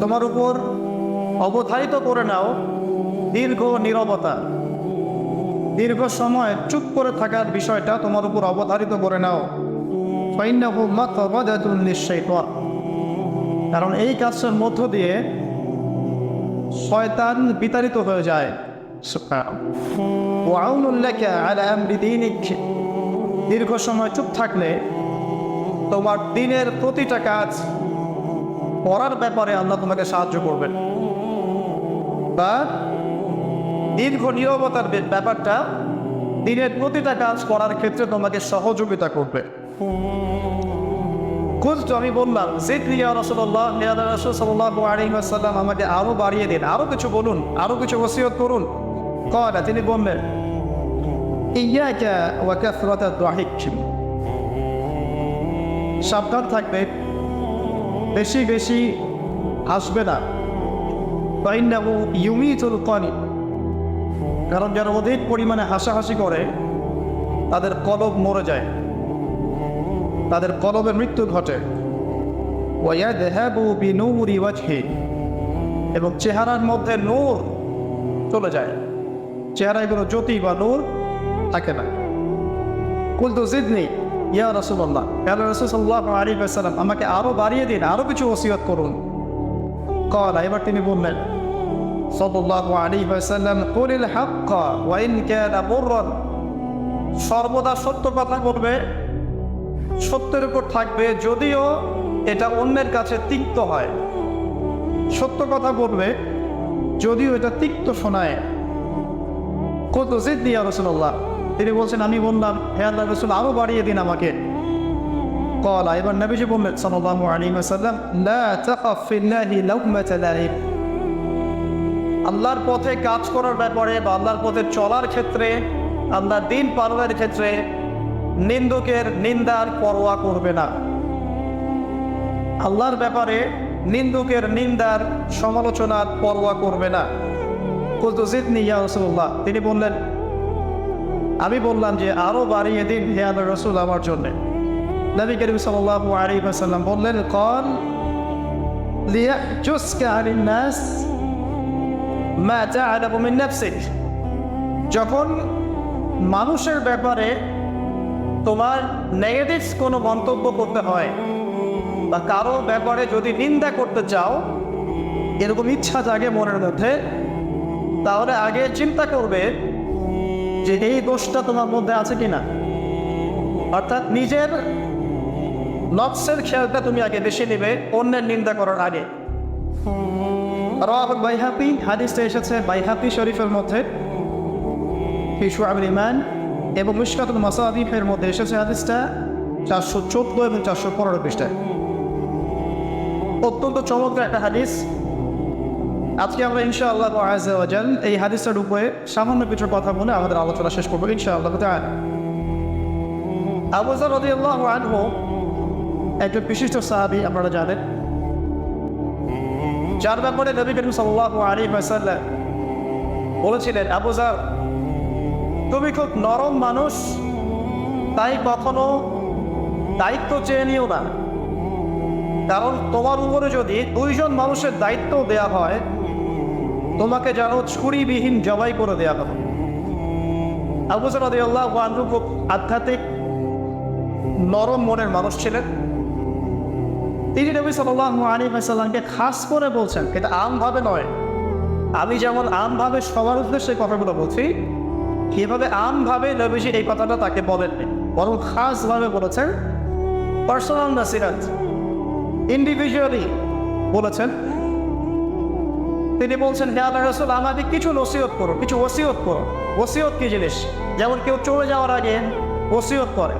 তোমার উপর অবধারিত করে নাও দীর্ঘ নীরবতা, দীর্ঘ সময় চুপ করে থাকার বিষয়টা তোমার উপর অবধারিত করে নাও। ফাইন্নাহু মাতবাদাতুন লিশ-শাইতান, কারণ এই কাজের মধ্য দিয়ে শয়তান বিতাড়িত হয়ে যায়। ওয়া আউনুল লাকা আলা আমরি দীনিক, দীর্ঘ সময় চুপ থাকলে তোমার দিনের প্রতিটা কাজ করার ব্যাপারে আল্লাহ তোমাকে সাহায্য করবেন, বা দীর্ঘ নীরবতার ব্যাপারটা দিনের প্রতিটা কাজ করার ক্ষেত্রে তোমাকে সহযোগিতা করবে। খুঁজতো, আমি বললাম জিদনি ইয়া রাসূলুল্লাহ, ইয়া রাসূল সাল্লাল্লাহু আলাইহি ওয়াসাল্লাম, আমাকে আরো বাড়িয়ে দিন, আরো কিছু বলুন, আরো কিছু ওসিয়ত করুন। ক্বালা, তিনি বললেন ইয়াকা ওয়া কাসরাতাদ দাহিক, সাবধান থাকবে, বেশি বেশি হাসবে না। ফাইন্নাহু ইউমিতুল কলব, কারণ যারা অধিক পরিমাণে হাসাহাসি করে তাদের কলব মরে যায়, তাদের কলবের মৃত্যু ঘটে। ওয়ায়াযহাবু বিনূরি ওয়াজহি, এবং চেহারার মধ্যে নূর চলে যায়, চেহারায় কোনো জ্যোতি বা নূর থাকে না। কুলতু জিদনি ইয়া রাসূলুল্লাহ, ইয়া রাসূল সাল্লাল্লাহু আলাইহি ওয়াসাল্লাম, আমাকে আরো বাড়িয়ে দিন, আরো কিছু ওসিয়ত করুন। ক্বালা, এবার তিনি বললেন সাল্লাল্লাহু আলাইহি ওয়াসাল্লাম, কুলিল হাক্কা ওয়া ইন কানা মুররান, সর্বদা সত্য কথা বলবে, সত্যের উপর থাকবে যদিও এটা অন্যের কাছে তিক্ত হয়। সত্য কথা বলবে যদিও এটা তিক্ত শোনায়। কত জিদনি ইয়া রাসূলুল্লাহ, তিনি বলছেন, আমি বললাম হে আল্লাহর রাসূল, আরো বাড়িয়ে দিন আমাকে। ক্বালা, এবার নবীজি বললেন সাল্লাল্লাহু আলাইহি ওয়াসাল্লাম, লা তাখাফ ফিল্লাহি লাউমাতা লাইম, আল্লাহর পথে কাজ করার ব্যাপারে বা আল্লাহর পথে চলার ক্ষেত্রে, আল্লাহর দ্বীন পালনের ক্ষেত্রে নিন্দুকের নিন্দার পরোয়া করবে না। আল্লাহর ব্যাপারে নিন্দুকের নিন্দার সমালোচনার পরোয়া করবে না। কুলতু জিদনি ইয়া রাসূলুল্লাহ, তিনি বললেন, আমি বললাম যে আরো বাড়িয়ে দিন হে আল্লাহর রাসূল আমার জন্য। নবী করিম সাল্লাল্লাহু আলাইহি ওয়াসাল্লাম বললেন, ক্বাল লিয়াহজুসকা আনিন নাস মা তা'লামু মিন নাফসিক, যখন মানুষের ব্যাপারে তোমার নেগেটিভ কোনো মন্তব্য করতে হয় বা কারো ব্যাপারে যদি নিন্দা করতে চাও, এরকম ইচ্ছা জাগে মনের মধ্যে, তাহলে আগে চিন্তা করবে যে এই দোষটা তোমার মধ্যে আছে কিনা। অর্থাৎ নিজের নফসের খেয়ালটা তুমি আগে বেশি নেবে অন্যের নিন্দা করার আগে। রাওয়াহুল বাইহাকি, হাদিসটা এসেছে বাইহাকি শরীফের মধ্যে ফি শুআবুল ঈমান, এবং মিশকাতুল মাসাবিহের মধ্যে এসেছে হাদিসটা 414 এবং 415 পৃষ্ঠায়। অত্যন্ত চমৎকার একটা হাদিস। আজকে আমরা ইনশাআল্লাহ আযজা ওয়া জাল এই হাদিসটার উপরে সামান্য কিছু কথা বলে আমাদের আলোচনা শেষ করবো ইনশাআল্লাহ তাআলা। আবু যর রাদিয়াল্লাহু আনহু একজন বিশিষ্ট সাহাবী, আপনারা জানেন, যার ব্যাপারে নবী করিম সাল্লাল্লাহু আলাইহি ওয়াসাল্লাম বলেছিলেন, আবু যর, তুমি খুব নরম মানুষ, তাই কখনো দায়িত্ব চেয়ে নিও না, কারণ তোমার উপরে যদি 2 জন মানুষের দায়িত্ব দেয়া হয়, তোমাকে যেন ছুরিবিহীন জবাই করে দেয়া হবে। আবু যর রাদিয়াল্লাহু আনহু খুব আধ্যাত্মিক নরম মনের মানুষ ছিলেন। তিনি নবী সাল্লাল্লাহু আলাইহি ওয়াসাল্লামকে খাস করে বলছেন, এটা আমভাবে নয়, আমি যেমন আমভাবে সবার উদ্দেশ্যে কথাগুলো বলছি, এভাবে আমভাবে নবীজি এই কথাটা তাকে বলেননি, বরং খাসভাবে বলেছেন, পার্সোনাল নাসিহাত, ইন্ডিভিজুয়ালি বলেছেন। তিনি বলছেন, হে আল্লাহর রাসূল, আমাকে কিছু নসিহত করো, কিছু ওসিয়ত করো। ওসিয়ত কি জিনিস? যেমন কেউ চলে যাওয়ার আগে ওসিয়ত করে,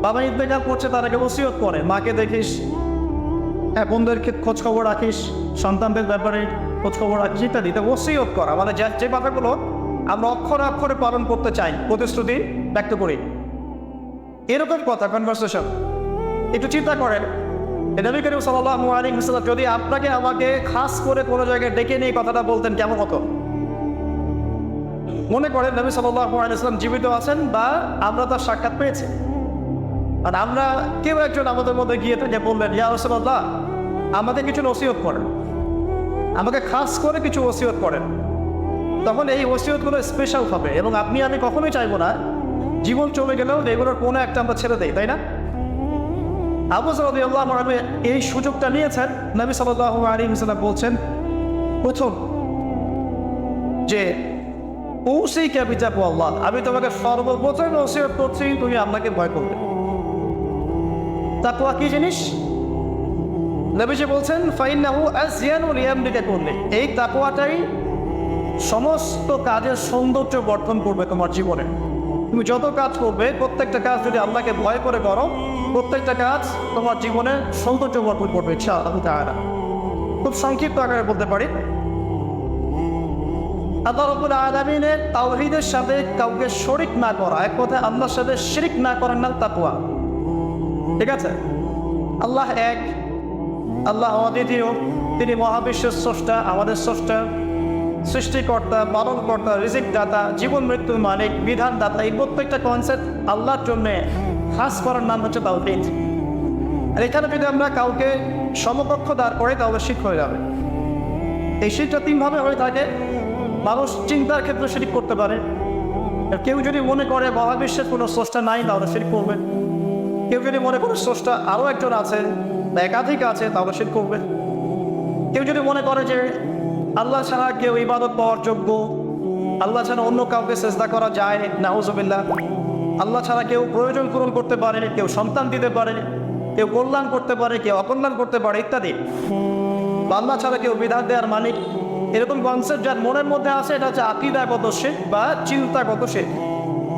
বাবা ইন্তেকাল করছে তার আগে ওসিয়ত করে, মাকে দেখিস, বোনদেরকে খোঁজ খবর রাখিস, সন্তানদের ব্যাপারে খোঁজ খবর রাখিস ইত্যাদি। তো ওসিয়ত করা মানে যে কথাগুলো আমরা অক্ষরে অক্ষরে পালন করতে চাই, প্রতিশ্রুতি ব্যক্ত করি, এরকম কথা, কনভারসেশন। একটু চিন্তা করেন, নবী করিম সাল্লাল্লাহু আলাইহি ওয়াসাল্লাম যদি আপনাকে আমাকে খাস করে কোনো জায়গায় ডেকে নিয়ে কথাটা বলতেন, কেমন হতো? মনে করেন নবী সাল্লাল্লাহু আলাইহি ওয়াসাল্লাম জীবিত আছেন বা আমরা তার সাক্ষাৎ পেয়েছি, আর আমরা কেউ একজন আমাদের মধ্যে গিয়ে থেকে বললেন, ইয়া রাসূলুল্লাহ, আমাদের কিছু নসিহত করেন, আমাকে খাস করে কিছু ওসিয়ত করেন, তখন এই ওসিয়তগুলো স্পেশাল হবে এবং আমি কখনোই চাইবো না জীবন চলে গেলেও এগুলোর কোনো একটা আমরা ছেড়ে দেই, তাই না? আবু যর রাদিয়াল্লাহু আনহু এই সুযোগটা নিয়েছেন। নবী সাল্লাল্লাহু আলাইহি ওয়াসাল্লাম বলছেন, প্রথম যে উসিকা বিতাকওয়াল্লাহ, আমি তোমাকে সর্বপ্রথম ওসিয়ত করছি তুমি আল্লাহকে ভয় করবে। তাকওয়া কি জিনিস? নবীজি বলছেন ফাইন্নাহু আযয়ানু লিয়ামলিকা কুল্লি, এই তাকওয়াটাই সমস্ত কাজের সৌন্দর্য বর্ধন করবে তোমার জীবনে। তুমি যত কাজ করবে প্রত্যেকটা কাজ যদি আল্লাহকে ভয় করে করো, প্রত্যেকটা কাজ তোমার জীবনে সৌন্দর্য বর্ধন করবে ইনশাআল্লাহ তাআলা। খুব সংক্ষিপ্ত আকারে বলতে পারি, আল্লাহ রাব্বুল আলামিনের তাওহীদের সাথে কাউকে শরীক না করা, এক কথায় আল্লাহর সাথে শিরক না করার নাম তাকওয়া। ঠিক আছে? আল্লাহ এক, আল্লাহ অদ্বিতীয়, তিনি মহাবিশ্বের স্রষ্টা, আমাদের স্রষ্টা, সৃষ্টিকর্তা, পালনকর্তা, রিজিক দাতা, জীবন মৃত্যুর মালিক, বিধানদাতা। এই প্রত্যেকটা কনসেপ্ট আল্লাহর জন্যে খাস করার নাম হচ্ছে তাওহীদ। আর এখানে যদি আমরা কাউকে সমকক্ষ দাঁড় করে তাহলে শিরক হয়ে যাবে। এই শিরকটা তিনভাবে হয়ে থাকে। মানুষ চিন্তার ক্ষেত্রে শিরক করতে পারে। কেউ যদি মনে করে মহাবিশ্বের কোনো স্রষ্টা নাই তাহলে শিরক করবে। কেউ যদি মনে করে স্রষ্টা আরও একজন আছে বা একাধিক আছে তাহলে শিরক করবে। কেউ যদি মনে করে যে আল্লাহ ছাড়া কেউ ইবাদত পাওয়ার যোগ্য, আল্লাহ ছাড়া অন্য কাউকে সেজদা করা যায়, নাউজুবিল্লাহ, আল্লাহ ছাড়া কেউ প্রয়োজন পূরণ করতে পারে, কেউ সন্তান দিতে পারে, কেউ কল্যাণ করতে পারে, কেউ অকল্যাণ করতে পারে ইত্যাদি, বা আল্লাহ ছাড়া কেউ বিধান দেওয়ার মালিক, এরকম কনসেপ্ট যার মনের মধ্যে আসে এটা হচ্ছে আকীদাগত শিরক বা চিন্তাগত শিরক।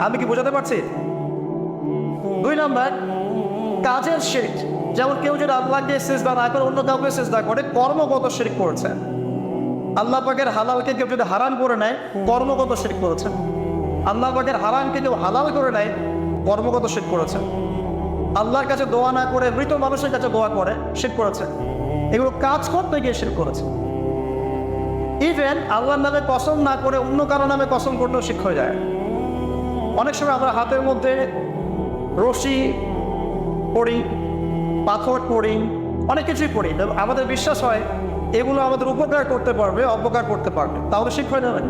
আমি কি বোঝাতে পারছি? 2 নাম্বার কাজের শিরক, যেমন কেউ যদি আল্লাহকে সেজদা না করে অন্য কাউকে সেজদা করে, কর্মগত শিরক করেছে। আল্লাহ পাকের হালালকে কেউ যদি হারাম করে নেয়, কর্মগত শিরক করেছে। আল্লাহ পাকের হারামকে কেউ হালাল করে নেয়, কর্মগত শিরক করেছে। আল্লাহর কাছে দোয়া না করে মৃত মানুষের কাছে দোয়া করে শিরক করেছে। এগুলো কাজ করতে গিয়ে শিরক করেছে। ইভেন আল্লাহর নামে কসম না করে অন্য কারো নামে কসম করলেও শিরক হয়ে যায়। অনেক সময় আমরা হাতের মধ্যে রশি পড়ি, পাথর পড়ি, অনেক কিছুই পড়ি, আমাদের বিশ্বাস হয় এগুলো আমাদের উপকার করতে পারবে, অপকার করতে পারবে, তাহলে শিরক হয়ে যাবে।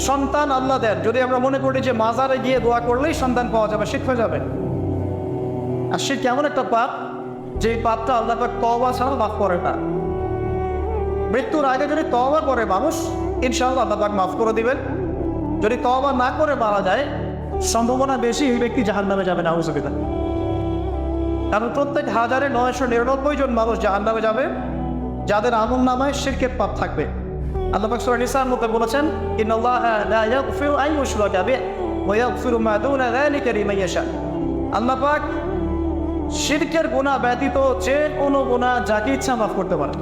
সন্তান আল্লাহ দেন, যদি আমরা মনে করি যে মাজারে গিয়ে দোয়া করলেই সন্তান পাওয়া যাবে, শিরক হয়ে যাবে। আর শিরক এমন একটা পাপ যে পাপটা আল্লাহ পাক তওবা ছাড়া মাফ করে না। মৃত্যুর আগে যদি তওবা করে মানুষ, ইনশাআল্লাহ আল্লাহ পাক মাফ করে দিবেন। যদি তওবা না করে মারা যায়, সম্ভাবনা বেশি এই ব্যক্তি জাহান্নামে যাবে, নাউজুবিল্লাহ। কারণ প্রত্যেক 1999 জন মানুষ জাহান্নামে যাবে যাদের আমলনামায় শিরকের পাপ থাকবে। আল্লাহ পাক সূরা নিসার মধ্যে বলেছেন, ইন্নাল্লাহা লা ইয়াগফিরু আন ইউশরাকা বিহি ওয়া ইয়াগফিরু মা দুনা যালিকা লিমান ইয়াশা। আল্লাহ পাক শিরকের গুনাহ ব্যতীত যে কোনো গুনাহ যাকে ইচ্ছা মাফ করতে পারেন,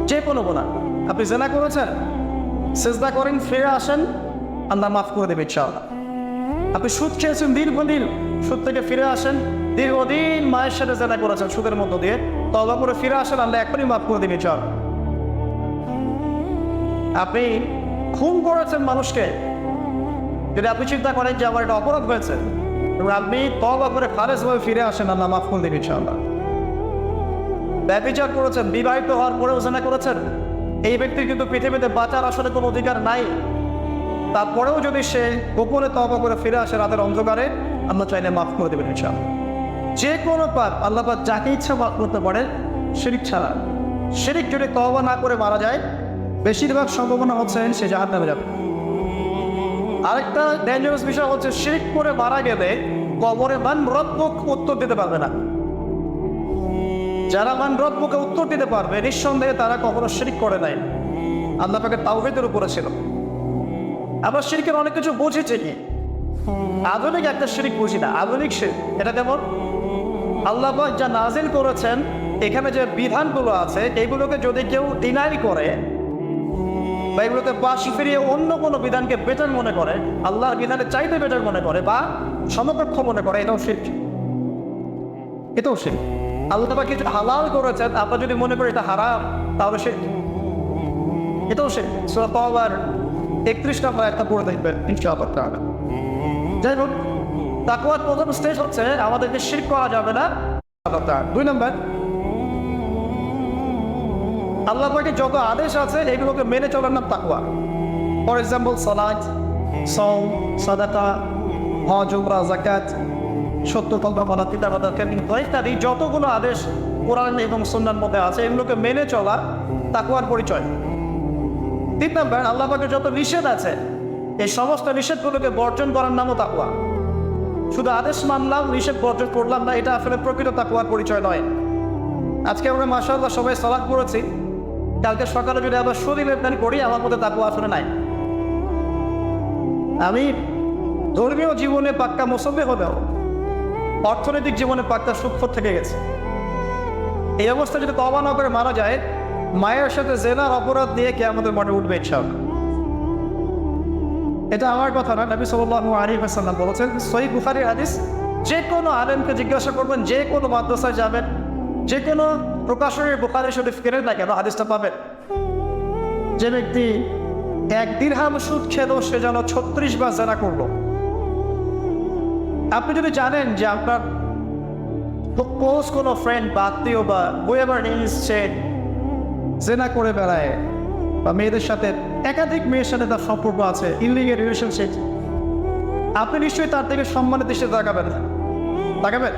যে কোনো গুনাহ। আপনি জিনা করেছেন, সিজদা করেন, ফিরে আসেন, আল্লাহ মাফ করে দেবে ইনশাআল্লাহ। আপনি সুদ খেয়েছেন দীর্ঘদিন, সুদ থেকে ফিরে আসেন, দীর্ঘদিন মায়ের সাথে জিনা করেছেন সুদের মধ্য দিয়ে, তওবা করে ফিরে আসেন, আল্লাহ এখনই মাফ করে দেবে ইনশাআল্লাহ। আপনি খুন করেছেন মানুষকে, যদি আপনি চিন্তা করেন যে আমার এটা অপরাধ হয়েছে এবং আপনি তওবা করে খালেসভাবে ফিরে আসেন, আল্লাহ মাফ করে দেবে ইনশাআল্লাহ। ব্যভিচার করেছেন, বিবাহিত হওয়ার পরেও জিনা করেছেন, এই ব্যক্তির কিন্তু পৃথিবীতে বাঁচার আসলে কোনো অধিকার নাই। তারপরেও যদি সে গোপনে তওবা করে ফিরে আসে রাতের অন্ধকারে, আল্লাহ চাইলে মাফ করে দেবেন ইনশাআল্লাহ। যে কোনো পাপ আল্লাহ পাক যাকে ইচ্ছা মাফ করতে পারে, শিরক ছাড়া। শিরক যদি তওবা না করে মারা যায়, বেশিরভাগ সম্ভাবনা হচ্ছে সে জাহান্নামে যাবে। আরেকটা ডেঞ্জারাস বিষয় হচ্ছে, শিরক করে মারা গেলে কবরে মান রব্বুক উত্তর দিতে পারবে না। যারা মান রব্বুকে উত্তর দিতে পারবে, নিঃসন্দেহে তারা কখনো শিরক করে নাই, আল্লাহ পাকের তাওহীদের উপরে ছিল। আবার শিরকের অনেক কিছু বুঝেছে কি, আধুনিক একটা শিরক বুঝি না, আধুনিক শিরক। এটা যেমন আল্লাহ পাক যা নাজিল করেছেন, এখানে যে বিধানগুলো আছে এইগুলোকে যদি কেউ ডিনাই করে বা এগুলোকে পাশ ফিরিয়ে অন্য কোনো বিধানকে বেটার মনে করে, আল্লাহর বিধানের চাইতে বেটার মনে করে বা সমকক্ষ মনে করে, এটাও শিরক। এটাও শিরক। আল্লাহ পাক কিছু হালাল করেছেন, আপনারা যদি মনে করেন এটা হারাম, তাহলে শিরক। এটাও শিরক। সূরা তাওবার 31 নম্বর একটা পড়ে দেখবেন ইনশাআল্লাহ তাআলা। যাই হোক, তাকওয়ার প্রথম স্টেজ হচ্ছে আমাদেরকে শিরক করা যাবে না। 2 নম্বর, আল্লাহ পাকের যত আদেশ আছে এগুলোকে মেনে চলার নাম তাকওয়া। ফর এক্সাম্পল সালাত, সওম, সাদাকা, হজ, উমরা, যাকাত, সত্য কথা বলা, পিতা মাতাকে ইত্যাদি যতগুলো আদেশ কোরআন এবং সুন্নাহর মধ্যে আছে এগুলোকে মেনে চলা তাকওয়ার পরিচয়। 3 নাম্বার, আল্লাহ পাকের যত নিষেধ আছে এই সমস্ত নিষেধগুলোকে বর্জন করার নামও তাকওয়া। শুধু আদেশ মানলাম, নিষেধ বর্জন করলাম না, এটা আসলে প্রকৃত তাকওয়ার পরিচয় নয়। আজকে আমরা মাশাআল্লাহ সবাই সালাত পড়েছি, কালকে সকালে যদি আবার শরীর লেনদেন করি আমার মধ্যে তাকওয়া আসলে নাই। আমি ধর্মীয় জীবনে পাক্কা মুসল্লি হলেও অর্থনৈতিক জীবনে পাক্কা সুখর থেকে গেছে। এই অবস্থা যদি তওবা না করে মারা যায়, মায়ের সাথে জেনার অপরাধ দিয়ে কিয়ামতের মাঠে উঠবে ইনশাআল্লাহ। এটা আমার কথা না, নবী সাল্লাল্লাহু আলাইহি ওয়াসাল্লাম বলেছেন, সহিহ বুখারীর হাদিস। যে কোনো আলেমকে জিজ্ঞাসা করবেন, যে কোনো মাদ্রাসায় যাবেন, যে কোনো প্রকাশনের বুখারী শরীফ কেনেন না কেন, হাদিসটা পাবেন। যে ব্যক্তি 1 দিরহাম সুদ খেলো সে যেন 36 বার জেনা করলো। আপনি যদি জানেন যে আপনার খুব ক্লোজ কোনো ফ্রেন্ড বা আত্মীয় বা হুয়েভার ইজ সে জেনা করে বেড়ায় বা মেয়েদের সাথে একাধিক মেয়ের সাথে তার সম্পর্ক আছে, ইলিগাল রিলেশনশিপ, আপনি নিশ্চয়ই তার থেকে সম্মানের দৃষ্টিতে তাকাবেন না, তাকাবেন?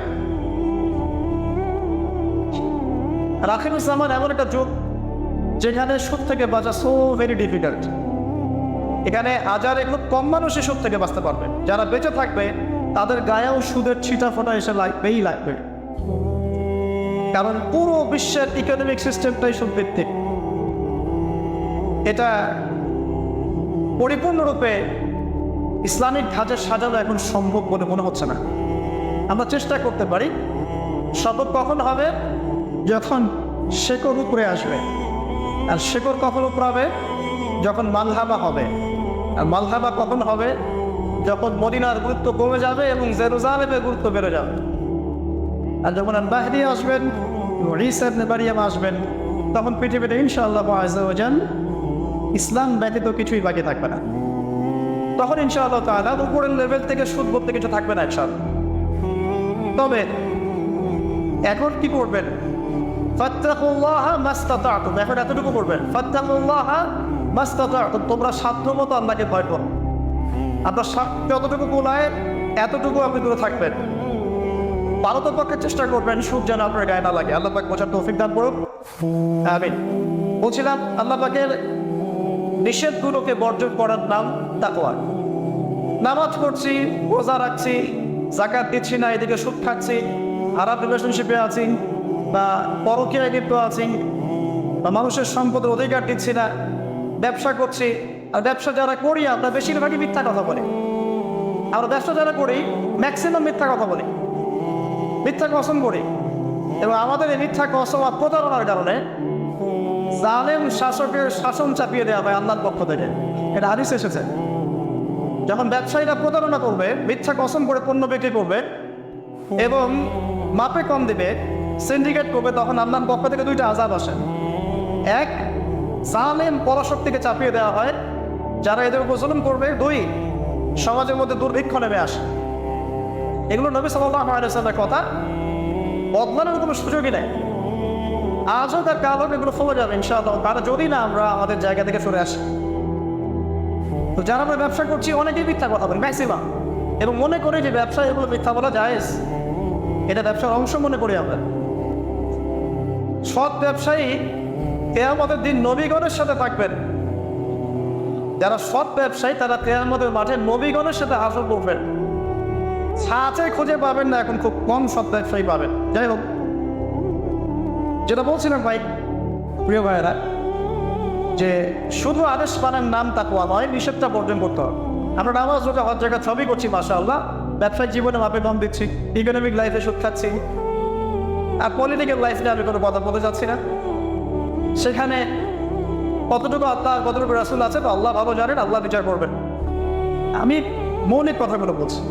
আর আখিরুজ জামান এমন একটা যুগ যেখানে সুদ থেকে বাঁচা সো ভেরি ডিফিকাল্ট। এখানে হাজারে খুব কম মানুষই সুদ থেকে বাঁচতে পারবে। যারা বেঁচে থাকবে তাদের গায়েও সুদের ছিটা ফোটা এসে লাগবেই লাগবে, কারণ পুরো বিশ্বের ইকোনমিক সিস্টেমটাই সুদ ভিত্তিক। এটা পরিপূর্ণরূপে ইসলামিক ধাঁচে সাজানো এখন সম্ভব বলে মনে হচ্ছে না। আমরা চেষ্টা করতে পারি। সবক কখন হবে? যখন শেকড় উপরে আসবে। আর শেকড় কখন উপরে হবে? যখন মালহাবা হবে। আর মালহাবা কখন হবে? যখন মদিনার গুরুত্ব কমে যাবে এবং জেরুজালেমের গুরুত্ব বেড়ে যাবে। আর যখন মাহদী আসবেন, ঈসা ইবনে মারইয়াম আসবেন, তখন পৃথিবীতে ইনশাআল্লাহ আযজা ওয়া জাল ইসলাম ব্যতীত কিছুই বাকি থাকবে না। তখন ইনশাআল্লাহ তাআলা উপরের লেভেল থেকে সুদ বলতে কিছু থাকবে না ইনশাআল্লাহ। তবে এখন কি করবেন? ফাত্তাকুল্লাহা মাসতাতা'তুম। এখন এতটুকু করবেন, ফাত্তাকুল্লাহা মাসতাতা'তুম, তোমরা সাধ্যমতো আল্লাহকে ভয় করো। আপনার যতটুকু কুলায় এতটুকু আপনি দূরে থাকবেন। পারতপক্ষে চেষ্টা করবেন সুদ যেন আপনার গায়ে না লাগে। আল্লাহ পাক বোঝার তৌফিক দান করুন, আমিন। বলছিলাম আল্লাহ পাকের নিষেধগুলোকে বর্জন করার নাম তাকওয়া। নামাজ পড়ছি, রোজা রাখছি, যাকাত দিচ্ছি না, এদিকে সুদ খাচ্ছি, হারাম রিলেশনশিপে আছি, বা পরকীয়ায় লিপ্ত আছি, বা মানুষের সম্পদের অধিকার দিচ্ছি না, ব্যবসা করছি। আর ব্যবসা যারা করি আমরা বেশিরভাগই মিথ্যা কথা বলি। আমরা ব্যবসা যারা করি ম্যাক্সিমাম মিথ্যা কথা বলি, মিথ্যা কসম করি। এবং আমাদের এই মিথ্যা কসম আর প্রতারণার কারণে জালেম শাসকের শাসন চাপিয়ে দেওয়া হয় আল্লাহর পক্ষ থেকে। এটা হাদিসে এসেছে। যখন ব্যবসায়ীরা প্রতারণা করবে, মিথ্যা কসম করে পণ্য বিক্রি করবে এবং মাপে কম দেবে, সিন্ডিকেট করবে, তখন আল্লাহর পক্ষ থেকে 2টা আযাব আসে। এক, জালেম পরাশক্তিকে চাপিয়ে দেওয়া হয় যারা এদের উপর জুলুম করবে। 2, সমাজের মধ্যে দুর্ভিক্ষ নেমে আসে। এগুলো নবী সাল্লাল্লাহু আলাইহি ওয়াসাল্লামের কথা, বদলানোর কোনো সুযোগই নেই। আজও তার কাল হবে, এগুলো ফলে যাবে ইনশাআল্লাহ, তারা যদি না আমরা আমাদের জায়গা থেকে সরে আসি। তো যারা আমরা ব্যবসা করছি অনেকেই মিথ্যা কথা বলি ম্যাক্সিমাম, এবং মনে করি যে ব্যবসা এগুলো মিথ্যা বলা জায়েজ, এটা ব্যবসার অংশ মনে করি আমরা। সৎ ব্যবসায়ী কিয়ামতের দিন নবীগণের সাথে থাকবেন। যারা সৎ ব্যবসায়ী তারা কিয়ামতের মাঠে নবীগণের সাথে হাসর করবেন। ছাঁচে খুঁজে পাবেন না, এখন খুব কম সৎ ব্যবসায়ী পাবেন। যাই হোক, যেটা বলছিলাম ভাই, প্রিয় ভাইয়েরা, যে শুধু আদেশ মানের নাম তাকওয়া নয়, নিষেধটা বর্জন করতে হবে। আমরা নামাজ রোজা হজ জাকাত সবই করছি মাশাআল্লাহ, ব্যবসায়িক জীবনে মাপে কম দিচ্ছি, ইকোনমিক লাইফে সুদ খাচ্ছি, আর পলিটিক্যাল লাইফ নিয়ে আমি কোনো কথা বলতে চাচ্ছি না। সেখানে কতটুকু আল্লাহ কতটুকু রাসূল আছে তো আল্লাহ ভালো জানেন, আল্লাহ বিচার করবেন। আমি মৌলিক কথাগুলো বলছি।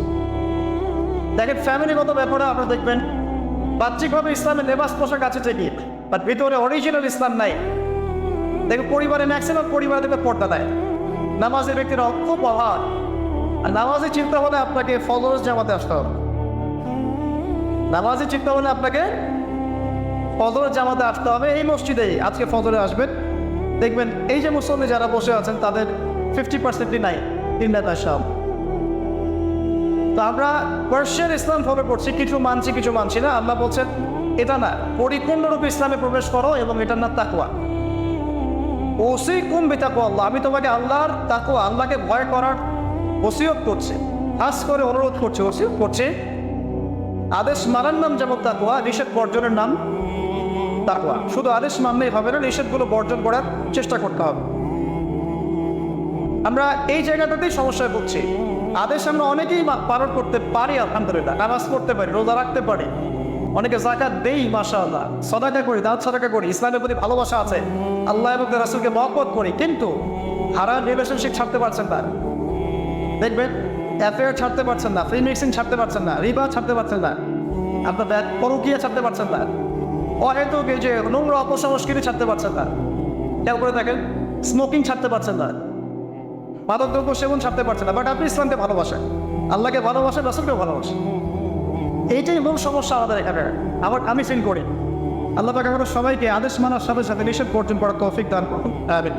দেখেন, ফ্যামিলিগত ব্যাপারে আপনারা দেখবেন বাহ্যিকভাবে ইসলামের লেবাস পোশাক আছে ঠিকই, বাট ভিতরে অরিজিনাল ইসলাম নাই। দেখবেন পরিবারে ম্যাক্সিমাম পরিবারে দেখবে পর্দা দেয়, নামাজের ব্যক্তির খুব অভাব। আর নামাজের চিন্তা হলে আপনাকে ফজর জামাতে আসতে হবে। নামাজের চিন্তা হলে আপনাকে ফজরের জামাতে আসতে হবে এই মসজিদেই। আজকে ফজরে আসবেন, দেখবেন এই যে মুসল্লি যারা বসে আছেন তাদের 50%ই নাই তিনটা সব। তো আমরা পার্সিয়ান ইসলাম ফলো করছি, কিছু মানছি কিছু মানছি না। আল্লাহ বলছেন এটা না, পরিপূর্ণরূপে ইসলামে প্রবেশ করো এবং এটার না তাকওয়া। ওসিকুম বিতাকওয়া আল্লাহ, আমি তোমাকে আল্লাহর তাকওয়া, আল্লাহকে ভয় করার ওসিয়ত করছে, খাস করে অনুরোধ করছে, ওসিয়ত করছে। আদেশ মানার নাম যেমন তাকওয়া, নিষেধ বর্জনের নাম তাকওয়া। শুধু আদেশ মানলেই হবে না, নিষেধগুলো বর্জন করার চেষ্টা করতে হবে। আমরা এই জায়গাটাতেই সমস্যায় পড়ছি। আদেশ আমরা অনেকেই পালন করতে পারি, আলহামদুলিল্লাহ, নামাজ পড়তে পারি, রোজা রাখতে পারি, অনেকে যাকাত দেই, মাশাআল্লাহ, সাদাকা করি, দান সাদাকা করি, ইসলামের প্রতি ভালোবাসা আছে, আল্লাহ এবং রাসূলকে মহব্বত করি, কিন্তু হারাম রিলেশনশিপ ছাড়তে পারছেন না। দেখবেন অ্যাফেয়ার ছাড়তে পারছেন না, ফ্রি মিক্সিং ছাড়তে পারছেন না, রিবা ছাড়তে পারছেন না, আপনার পরকীয়া ছাড়তে পারছেন না, অহেতুক এই যে নোংরা অপসংস্কৃতি ছাড়তে পারছেন না। খেয়াল করে দেখেন, স্মোকিং ছাড়তে পারছেন না, মাদকদ্রব্য সেবন ছাড়তে পারছেন না, বাট আপনি ইসলামকে ভালোবাসেন, আল্লাহকে ভালোবাসেন, রাসূলকে ভালোবাসেন। এইটাই মূল সমস্যা আমাদের এখানে। আমি ফিল করি আল্লাহ পাক আমাদের সবাইকে আদেশ মানার সাথে সাথে নিষেধ বর্জন করার তৌফিক দান করুন। আমিন।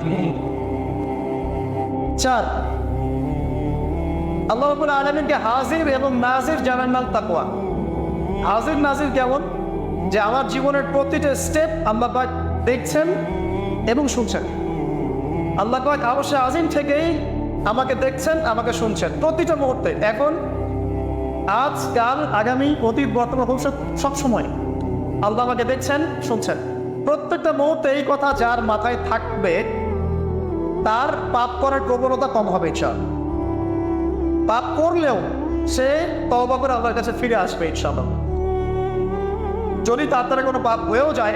4, আল্লাহ রাব্বুল আলামিনকে হাজির এবং নাজির জানার নাম তাকওয়া। হাজির নাজির কেমন? যে আমার জীবনের প্রতিটা স্টেপ আল্লাহ পাক দেখছেন এবং শুনছেন। আল্লাহ পাক অবশ্যই আজিম থেকেই আমাকে দেখছেন, আমাকে শুনছেন প্রতিটা মুহূর্তে, এখন, আজ, কাল, আগামী, অতীত, বর্তমান, ভবিষ্যৎ, সবসময় আল্লাহ আমাকে দেখছেন, শুনছেন। প্রত্যেকটা মুহূর্তে এই কথা যার মাথায় থাকবে তার পাপ করার প্রবণতা কম হবে। ইনশাআল্লাহ পাপ করলেও সে তওবা করে আল্লাহর কাছে ফিরে আসবে ইনশাআল্লাহ। যদি তার দ্বারা কোনো পাপ হয়েও যায়,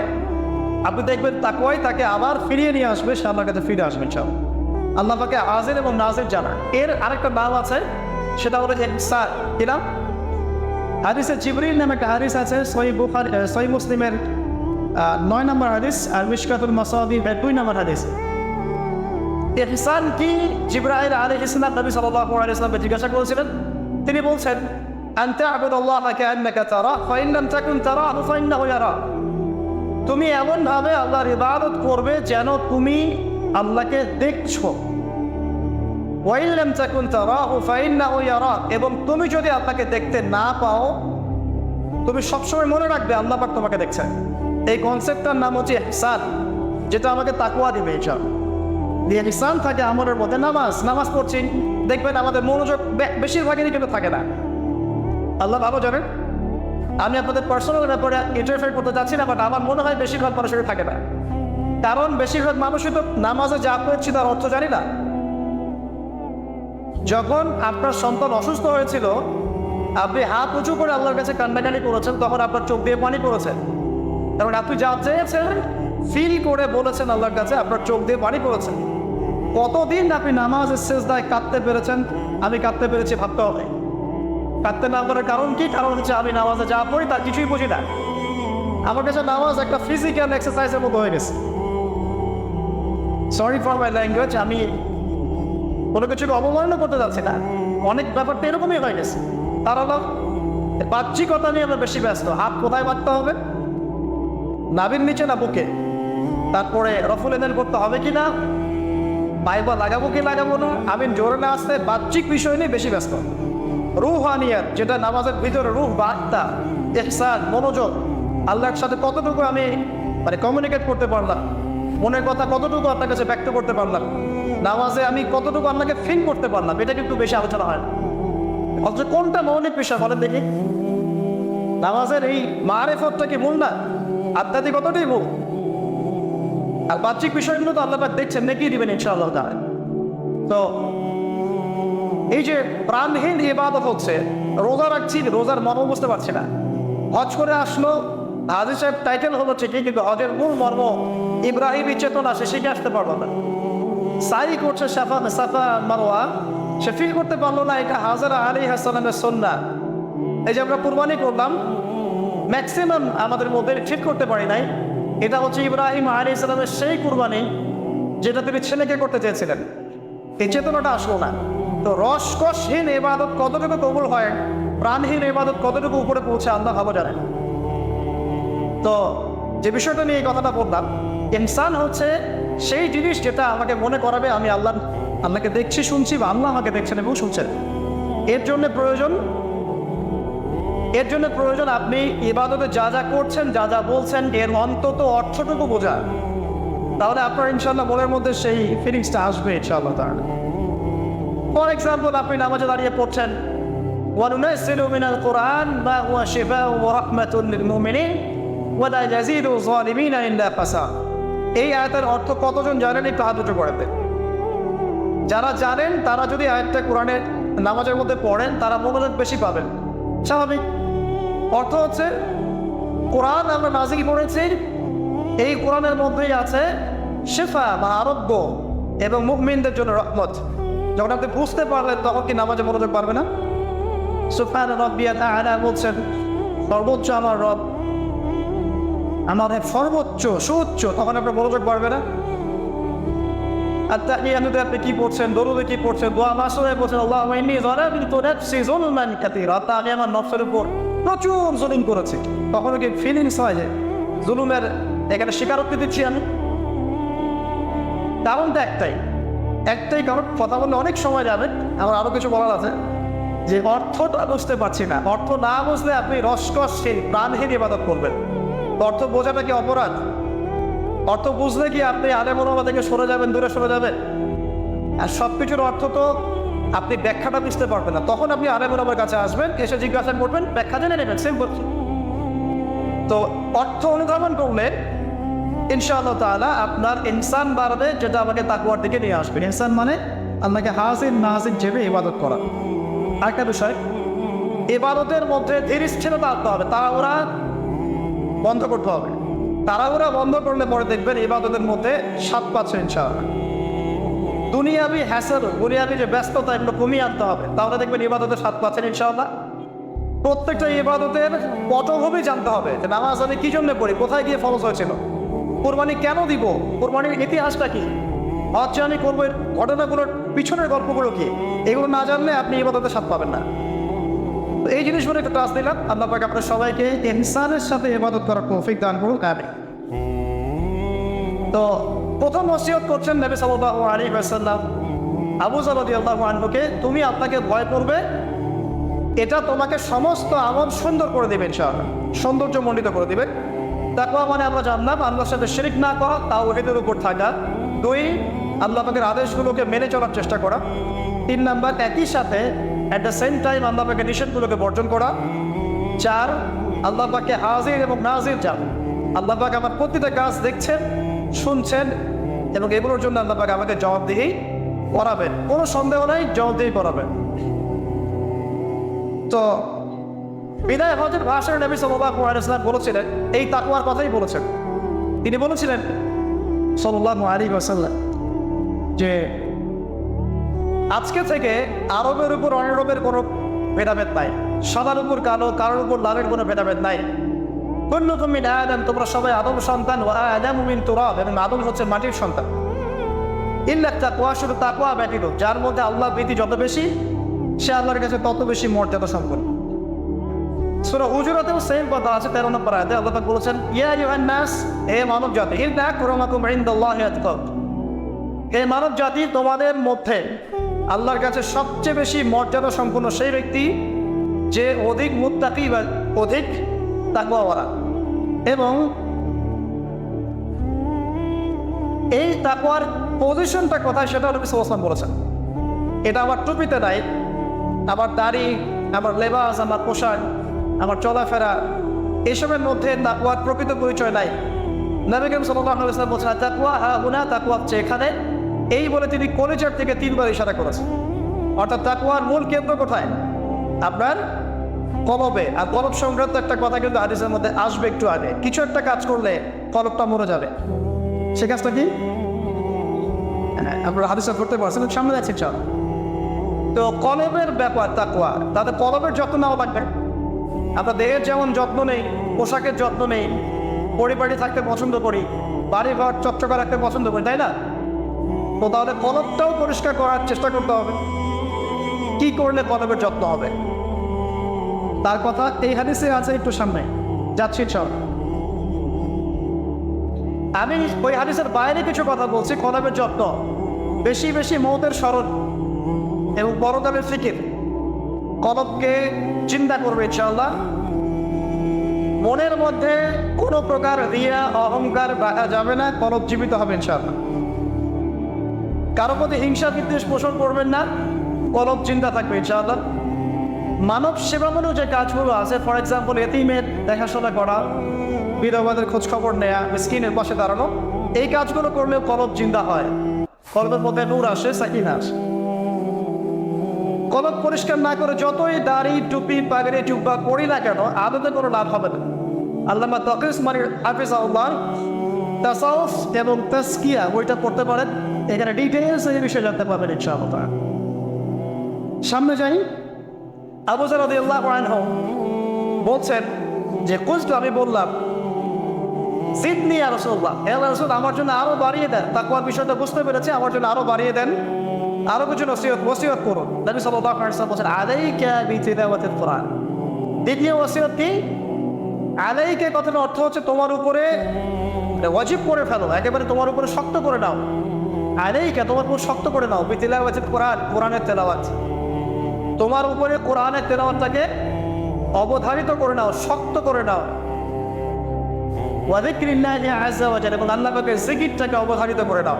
আপনি দেখবেন তাকওয়াই তাকে আবার ফিরিয়ে নিয়ে আসবে, সে আল্লাহর কাছে ফিরে আসবে ইনশাআল্লাহ। আল্লাহ পাকে হাজির এবং নাজির জানা। এর আরেকটা নাম আছে, সেটা হলো ইহসান। কি নাম? হাদিসে জিবরিল নামে একটা হাদিস আছে, সহিহ মুসলিমের 9 নম্বর হাদিস, আর মিশকাতুল মাসাবিহ 2 নম্বর হাদিস। ইহসান কি জিবরাইল আলাইহিস সালাম নবী সাল্লাল্লাহু আলাইহি ওয়াসাল্লামকে জিজ্ঞাসা করেছিলেন। তিনি বলছেন, আনতা আবুদুল্লাহ কাআন্নাকা তারা ফা ইন লাম তাকুন তারাহু ফা ইন্নাহু ইয়ারা। তুমি এমন ভাবে আল্লাহর ইবাদত করবে যেন তুমি আল্লাহকে দেখছো। ওয়া ইন লাম তাকুন তারাহু ফা ইন্নাহু ইয়ারা, এবং তুমি যদি আল্লাহকে দেখতে না পাও, তুমি সবসময় মনে রাখবে আল্লাহ পাক তোমাকে দেখছেন। এই কনসেপ্টটার নাম হচ্ছে ইহসান, যেটা আমাকে তাকওয়া দিবে। ইহসান থাকে আমলের মধ্যে। নামাজ পড়ছি, দেখবেন আমাদের মনোযোগ বেশিরভাগই কিন্তু থাকে না। আল্লাহ ভালো জানেন, আমি আপনাদের পার্সোনাল ব্যাপারে ইন্টারফেয়ার করতে যাচ্ছি না, বাট আমার মনে হয় বেশিরভাগ মানুষের থাকে না। কারণ বেশিরভাগ মানুষই তো নামাজে যা পড়ছি তার অর্থ জানি না। যখন আপনার সন্তান অসুস্থ হয়েছিল, আপনি হাত উঁচু করে আল্লাহর কাছে কান্নাকানি করেছেন, তখন আপনার চোখ দিয়ে পানি পড়েছেন, কারণ আপনি যা চেয়েছেন ফিল করে বলেছেন আল্লাহর কাছে, আপনার চোখ দিয়ে পানি পড়েছেন। কতদিন আপনি নামাজের সেজদায় কাঁদতে পেরেছেন? আমি কাঁদতে পেরেছি, ভাবতে হবে। কাঁদতে না পারার কারণ কি? কারণ হচ্ছে আমি নামাজে যা পড়ি তার কিছুই বুঝি না। আমার কাছে নামাজ একটা ফিজিক্যাল এক্সারসাইজের মতো হয়ে গেছে। সরি ফর মাই ল্যাঙ্গুয়েজ, আমি কোনো কিছুকে অবমাননা করতে যাচ্ছি না, অনেক ব্যাপারটা এরকমই হয়ে গেছে। তার হলো বাহ্যিকতা নিয়ে আমরা বেশি ব্যস্ত। হাত কোথায় বাঁধতে হবে? নাভির নিচে না বুকে? তারপরে রফুল এদেল করতে হবে কি না, পাইবা লাগাবো কি লাগাবো না, আমি জোরে না আসতে বাহ্যিক বিষয় নিয়ে বেশি ব্যস্ত। রুহানিয়াত, যেটা নামাজের ভিতরে রুহ বা আত্মা, ইহসান, মনোযোগ, আল্লাহর সাথে কতটুকু আমি কমিউনিকেট করতে পারলাম, মনের কথা কতটুকু আপনার কাছে ব্যক্ত করতে পারলাম, নামাজে আমি কতটুকু আপনাকে ফিল করতে পারলাম, এটা কিন্তু বেশি আলোচনা হয় না। অথচ কোনটা মৌলিক বিষয় বলেন দেখি? নামাজের এই মারেফতটা কি মূল না? আধ্যাত্মিকতাটাই মূল। আর বাহ্যিক বিষয়গুলো তো আল্লাহ পাক দেখছেন, নাকি দিবেন ইনশাআল্লাহ তাআলা। তো এই যে প্রাণহীন ইবাদত হচ্ছে, রোজা রাখছি, রোজার মর্ম বুঝতে পারছি না। হজ করে আসলো, হাজী সাহেব টাইটেল হলো ঠিকই, কিন্তু হজের মূল মর্ম ইব্রাহিমী চেতনা সে শিখে আসতে পারলো না। সাই করছে সাফা মারওয়া, সে ফিল করতে পারলো না এটা হাজরা আলাইহিস সালামের সুন্নাহ। এই যে আমরা কুরবানি করলাম, ম্যাক্সিমাম আমাদের মধ্যে ফিল করতে পারি নাই এটা হচ্ছে ইব্রাহিম আলাইহিস সালামের সেই কুরবানি যেটা তিনি ছেলেকে করতে চেয়েছিলেন। এই চেতনাটা আসলো না। তো রসকসহীন ইবাদত কতটুকু কবুল হয়, প্রাণহীন ইবাদত কতটুকু উপরে পৌঁছে আল্লাহ ভালো জানেন। তো যে বিষয়টা নিয়ে এই কথাটা বললাম, ইনসান হচ্ছে সেই জিনিস যেটা আমাকে মনে করাবে আমি আল্লাহকে দেখছি, শুনছি, বা আল্লাহ আমাকে দেখছেন এবং শুনছেন। এর জন্য প্রয়োজন আপনি ইবাদতে যা যা করছেন, যা যা বলছেন, এর অন্তত অর্থটুকু বোঝা। তাহলে আপনার ইনশাআল্লাহ মনের মধ্যে সেই ফিলিংসটা আসবে ইনশাআল্লাহ তাআলা। ফর এক্সাম্পল, আপনি নামাজে দাঁড়িয়ে পড়ছেন, ওয়ানুনাজ্জিলু মিনাল কুরআন মা হুয়া শিফাউন ওয়া রাহমাতুন লিল মুমিনিন ওয়া লা ইয়াজিদু যালিমিনা ইল্লা ফাসাদ। এই আয়াতের অর্থ কতজন জানেন? একটু হাত উঁচু করে দেন। যারা জানেন তারা যদি আয়াতটা কোরআনের নামাজের মধ্যে পড়েন, তারা মনোযোগ বেশি পাবেন। স্বাভাবিক। অর্থ হচ্ছে কোরআন আমরা নাজিল করেছি, এই কোরআনের মধ্যেই আছে শিফা বা আরোগ্য এবং মুমিনদের জন্য রহমত। যখন আপনি বুঝতে পারলেন তখন কি নামাজে মনোযোগ পারবে না? সুবহান রাব্বিয়াল আ'লা বলছেন, সর্বোচ্চ আমার রব, আমাদের সর্বোচ্চ সুউচ্চ, তখন আপনার মনোযোগ পারবে না? আত্তাহিয়াতুতে আপনি কি পড়ছেন, দরুদে কি পড়ছেন, দোয়া মাসুরে পড়ছেন, আল্লাহুম্মা ইন্নী যালামতু নাফসি যুলমান কাসীরা, আমি আমার নফসের উপর প্রচুর জুলুম করেছি। তখন কি ফিলিংস হয় যে জুলুমের এখানে স্বীকারোক্তি দিচ্ছি আমি? কারণটা একটাই কারণ। কথা বললে অনেক সময় যাবে, আমার আরো কিছু বলার আছে, যে অর্থটা বুঝতে পারছি না। অর্থ না বুঝলে আপনি রসকসহীন প্রাণহীন ইবাদত করবেন। অর্থ বোঝাটা কি অপরাধ? অর্থ বুঝলে কি আপনি আলেম ওলামা থেকে সরে যাবেন, দূরে সরে যাবেন? আর সব কিছুর অর্থ তো আপনি ব্যাখ্যাটা বুঝতে পারবেন না। তখন আপনি আলেম ওলামার কাছে আসবেন, এসে জিজ্ঞাসা করবেন, ব্যাখ্যা জেনে নেবেন, সিম্পল। তো অর্থ অনুধাবন করলে ইনশাআল্লাহ তাআলা আপনার ইনসান বাড়বে, যেটা আমাকে তাকওয়ার দিকে নিয়ে আসবে। ইনসান মানে আপনাকে হাজির নাজির ভেবে ইবাদত করা। আরেকটা বিষয়, ইবাদতের মধ্যে ধীরস্থিরতা আনতে হবে, তাড়াহুড়া বন্ধ করতে হবে। তাড়াহুড়া বন্ধ করলে পরে দেখবেন ইবাদতের মধ্যে স্বাদ পাচ্ছে ইনশাআল্লাহ। দুনিয়াবি হ্যাসেল, দুনিয়াবি যে ব্যস্ততা, এগুলো কমিয়ে আনতে হবে, তাহলে দেখবেন ইবাদতের স্বাদ পাচ্ছেন ইনশাআল্লাহ। প্রত্যেকটা ইবাদতের পটভূমি জানতে হবে, যে নামাজ আমি কি জন্য পড়ি, কোথায় গিয়ে ফরজ হয়েছিল, কোরবানি কেন দিব, কোরবানির ইতিহাসটা কি, হজ আমি করবো এর ঘটনাগুলোর পিছনের গল্পগুলো কি, এগুলো না জানলে আপনি ইবাদতের স্বাদ পাবেন না। তো এই জিনিসগুলো একটু টাচ দিলাম। আল্লাহ পাক আপনার সবাইকে ইনসানের সাথে ইবাদত করার তৌফিক দান করুন, আমিন। তো প্রথম ওসিয়ত করছেন নবী সাল্লাল্লাহু আলাইহি ওয়াসাল্লাম আবু যর রাদিয়াল্লাহু আনহুকে, তুমি আপনাকে ভয় করবে, এটা তোমাকে সমস্ত আমল সুন্দর করে দেবে ইনশাআল্লাহ, সৌন্দর্যমণ্ডিত করে দেবে। তাকওয়া মানে আমরা জানলাম আল্লাহর সাথে শিরক না করা, তাওহীদের উপর থাকা। 2, আল্লাহ পাকের আদেশগুলোকে মেনে চলার চেষ্টা করা। 3 নাম্বার, একই সাথে অ্যাট দ্য সেম টাইম আল্লাহ পাকের নিষেধগুলোকে বর্জন করা। 4, আল্লাহ পাককে হাজির এবং নাজির জানা। আল্লাহ পাক আমার প্রতিটা কাজ দেখছেন, শুনছেন, এবং এগুলোর জন্য আল্লাহ পাক আমাকে জবাবদিহি করাবেন, কোনো সন্দেহ নাই, জবাবদিহি করাবেন। তো বিদায় হজের ভাষণে নবী সাল্লাল্লাহু আলাইহি ওয়াসাল্লাম বলেছিলেন, এই তাকওয়ার কথাই বলেছেন। তিনি বলেছিলেন সাল্লাল্লাহু আলাইহি ওয়াসাল্লাম যে আজকে থেকে আরবের উপর অনারবের কোনো ভেদাভেদ নাই, সাদার উপর কালো, কারোর উপর লালের কোনো ভেদাভেদ নাই। কুল্লুকুম মিন আদম, তোমরা সবাই আদম সন্তান, ওয়া আদামু মিন তুরাব, এবং আদম হচ্ছে মাটির সন্তান। ইল্লা তাকওয়া, শুধু তাকওয়া ব্যতীত, যার মধ্যে আল্লাহ ভীতি যত বেশি, সে আল্লাহর কাছে তত বেশি মর্যাদা সম্পন্ন। সূরা হুজুরাতেও সেম কথা আছে, 13 নম্বর আয়াতে আল্লাহ পাক বলেছেন, ইয়া আইয়ুহান নাস, হে মানব জাতি, ইন্না আকরামাকুম ইনদাল্লাহি আতকাকুম, হে মানব জাতি, তোমাদের মধ্যে আল্লাহর কাছে সবচেয়ে বেশি মর্যাদা সম্পন্ন সেই ব্যক্তি যে অধিক মুত্তাকি বা অধিক তাকওয়াওয়ালা। এবং এই তাকওয়ার পজিশনটা কোথায় সেটা নবী সাল্লাল্লাহু আলাইহি ওয়াসাল্লাম বলেছেন। এটা আমার টুপিতে নাই, আমার দাড়ি, আমার লেবাস, আমার পোশাক, আমার চলাফেরা, এসবের মধ্যে তাকওয়ার প্রকৃত পরিচয় নাই। নবী করিম সাল্লাল্লাহু আলাইহি ওয়াসাল্লাম বলেছেন, তাকওয়া হাহুনা, তাকওয়া হচ্ছে এখানে। এই বলে তিনি কলিজার থেকে 3 বার ইশারা করেছেন। অর্থাৎ তাকওয়ার মূল কেন্দ্র কোথায়? আপনার কলবে। আর কলব সংক্রান্ত একটা কথা কিন্তু হাদিসের মধ্যে আসবে একটু আগে। কিছু একটা কাজ করলে কলবটা মরে যাবে, সে কাজটা কি? আপনারা হাদিসটা ধরতে পারছেন, সামনে যাচ্ছি চল। তো কলবের ব্যাপার তাকওয়া, তাদের কলবের যত্ন নেওয়া লাগবে। আমরা দেহের যেমন যত্ন নেই, পোশাকের যত্ন নেই, পরিবারে থাকতে পছন্দ করি, বাড়ি ঘর চকচকা রাখতে পছন্দ করি, তাই না? তো তাহলে কলবটাও পরিষ্কার করার চেষ্টা করতে হবে। কি করলে কলবের যত্ন হবে তার কথা এই হাদিসে আছে, একটু সামনে যাচ্ছি চল। আমি ওই হাদিসের বাইরে কিছু কথা বলছি। কলবের যত্ন, বেশি বেশি মওতের স্মরণ এবং পরকালের ফিকির, কলবকে চিন্তা করবে ইনশাআল্লাহ। মনের মধ্যে কোনো প্রকার রিয়া অহংকার রাখা যাবে না, কলব জীবিত হবে ইনশাআল্লাহ। কারো প্রতি হিংসা বিদ্বেষ পোষণ করবেন না, কলব চিন্তা থাকবে ইনশাআল্লাহ। মানব সেবামূলক যে কাজগুলো আছে, ফর এক্সাম্পল এতিমের দেখাশোনা করা, বিধবাদের খোঁজ খবর নেয়া, মিসকিনের পাশে দাঁড়ানো, এই কাজগুলো করলেও কলব জিন্দা হয়, কলবের মধ্যে নূর আসে, সাকিনা আসে। কলব পরিষ্কার না করে যতই দাড়ি টুপি পাগড়ি জুব্বা পড়ি না কেন, আদতে কোনো লাভ হবে না। আল্লামা তাকিস মানে হাফিজাহুল্লাহ তাসাউফ এবং তাসকিয়া বইটা পড়তে পারেন, এখানে ডিটেইলস এই বিষয়ে জানতে পারবেন ইনশাআল্লাহ। সামনে যাই। আবু যর রাদিয়াল্লাহু আনহু বলছেন যে কুলতু, আমি বললাম, জিদনি ইয়া রাসূলুল্লাহ, হে রাসূল আমার জন্য আরো বাড়িয়ে দেন। তাকওয়ার বিষয়টা বুঝতে পেরেছি, আমার জন্য আরো বাড়িয়ে দেন, আরো কিছু ওসিয়ত করুন। নবী সাল্লাল্লাহু আলাইহি ওয়াসাল্লাম বলেন আলাইকা বিতিলাওয়াতিল কুরআন। দ্বিতীয় ওসিয়ত কি? আলাইকা কথার অর্থ হচ্ছে তোমার উপরে ওয়াজিব করে ফেলো, একেবারে তোমার উপরে শক্ত করে নাও। আলাইকা তোমার উপর শক্ত করে নাও, বিতিলাওয়াতিল কুরআন, কোরআনের তেলাওয়াত। তোমার উপরে কোরআনের তেলাওয়াতটাকে অবধারিত করে নাও, শক্ত করে নাও। ওয়া যিকরিল্লাহি আযজা ওয়া জাল্লা, এবং আল্লাহ পাকের জিকিরটাকে অবধারিত করে নাও।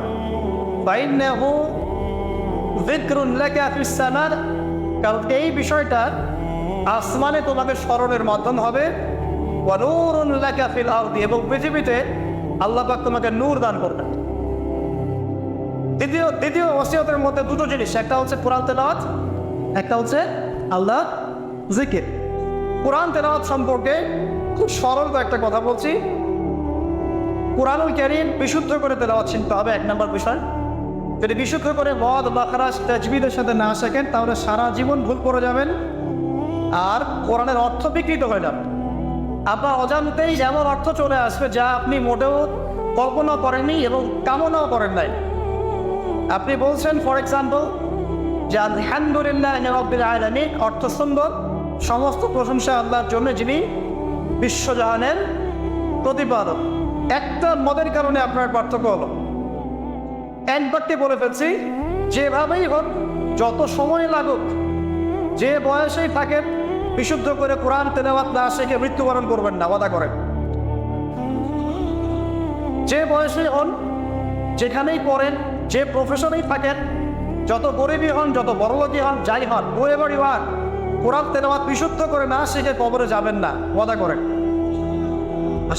ফাইন্নাহু যিকরুন লাকা ফিস সামা, কারণ এই বিষয়টা আসমানে তোমাদের স্মরণের মাধ্যম হবে। ওয়া নূরুন লাকা ফিল আরদি, এবং পৃথিবীতে আল্লাহ পাক তোমাকে নূর দান করবেন। দ্বিতীয় ওসিয়তের মধ্যে দুটো জিনিস, একটা হচ্ছে কোরআন তেলাওয়াত, একটা হচ্ছে আল্লাহ জিকির। কোরআন তেলাওয়াত সম্পর্কে খুব সরল একটা কথা বলছি। কোরআনুল কারীম বিশুদ্ধ করে তেলাওয়াত শিখতে হবে, এক নম্বর বিষয়। যদি বিশুদ্ধ করে মদ মাখরাজ তাজবিদের সাথে না শেখেন, তাহলে সারা জীবন ভুল করে যাবেন আর কোরআনের অর্থ বিকৃত হয়ে যাবে। আপনার অজান্তেই যেমন অর্থ চলে আসবে যা আপনি মোটেও কল্পনা করেননি এবং কামনাও করেন নাই। আপনি বলছেন ফর এক্সাম্পল যে আলহামদুলিল্লাহ রাব্বিল আলামিন, অর্থ সুন্দর, সমস্ত প্রশংসা আল্লাহর জন্য যিনি বিশ্বজাহানের প্রতিপাদক। একটা মদের কারণে আপনার পার্থক্য হলো, একবারটি বলে ফেলছি, যেভাবেই হোক, যত সময় লাগুক, যে বয়সেই থাকেন, বিশুদ্ধ করে কোরআন তেলাওয়াত না শিখে মৃত্যুবরণ করবেন না, ওয়াদা করেন। যে বয়সেই হন, যেখানেই পড়েন, যে প্রফেশনেই থাকেন, যত গরিবই হন, যত বড়লোকই হন, যাই হন, হোয়েভার ইউ আর, কোরআন তেলাওয়াত বিশুদ্ধ করে না শিখে কবরে যাবেন না, ওয়াদা করেন।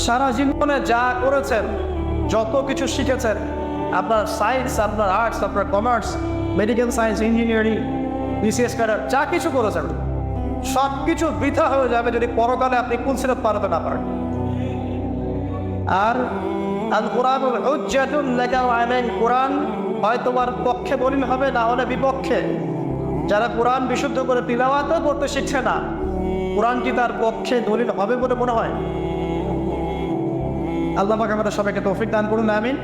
সারা জীবনে যা করেছেন, যত কিছু শিখেছেন, আপনার সায়েন্স, আপনার আর্টস, আপনার commerce, medical science, engineering, BCS cadre, যা কিছু করেছেন, সব কিছু বৃথা হয়ে যাবে যদি পরকালে আপনি কুল সিরাত পারতে না পারেন। আর আল কুরআনুল হুজ্জাতুন লাকা ওয়া আলাইক, কোরআন হয় তোমার পক্ষে দলিল হবে, না হলে বিপক্ষে। যারা কোরআন বিশুদ্ধ করে তিলাওয়াতও করতে শিখছে না, কোরআন কি তার পক্ষে দলিল হবে বলে মনে হয়? আল্লাহ পাক আমাদের সবাইকে তৌফিক দান করুন, আমিন।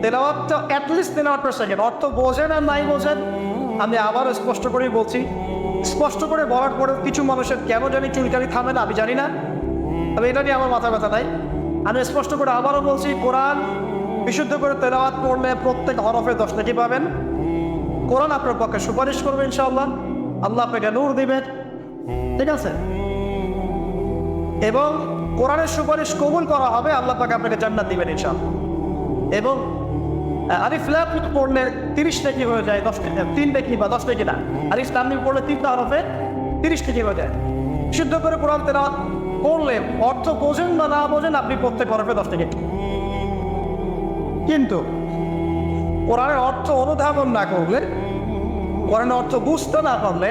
তেলাওয়াতটা অ্যাটলিস্ট তেলাওয়াতটা শেখেন, অর্থ বোঝেন আর নাই বোঝেন, আমি আবারও স্পষ্ট করেই বলছি, স্পষ্ট করে বলার পরে কিছু মানুষের কেন জানি চুলকানি থামে না, আমি জানি না, তবে এটা নিয়ে আমার মাথা ব্যথা নাই। আমি স্পষ্ট করে আবারও বলছি, কোরআন বিশুদ্ধ করে তেলাওয়াত পড়লে প্রত্যেক হরফে 10 নেকি পাবেন। কোরআন আপনার পক্ষে সুপারিশ করবে ইনশাআল্লাহ, আল্লাহ আপনাকে নূর দিবেন, ঠিক আছে? এবং কোরআনের সুপারিশ কবুল করা হবে, আল্লাহ পাক আপনাকে জান্নাত দিবেন ইনশাআল্লাহ। এবং আলিফ লাম মিম পড়লে 30 নেকি হয়ে যায়, 3 নেকি বা 10 নেকি না। আলিফ লাম মিম পড়লে 3টা হরফে 30 নেকি হয়ে যায়। শুদ্ধ করে কোরআন তেলাওয়াত পড়লে, অর্থ বোঝেন বা না বোঝেন, আপনি প্রত্যেক হরফে 10 নেকি। কিন্তু কোরআনের অর্থ অনুধাবন না করলে, কোরআনের অর্থ বুঝতে না পারলে,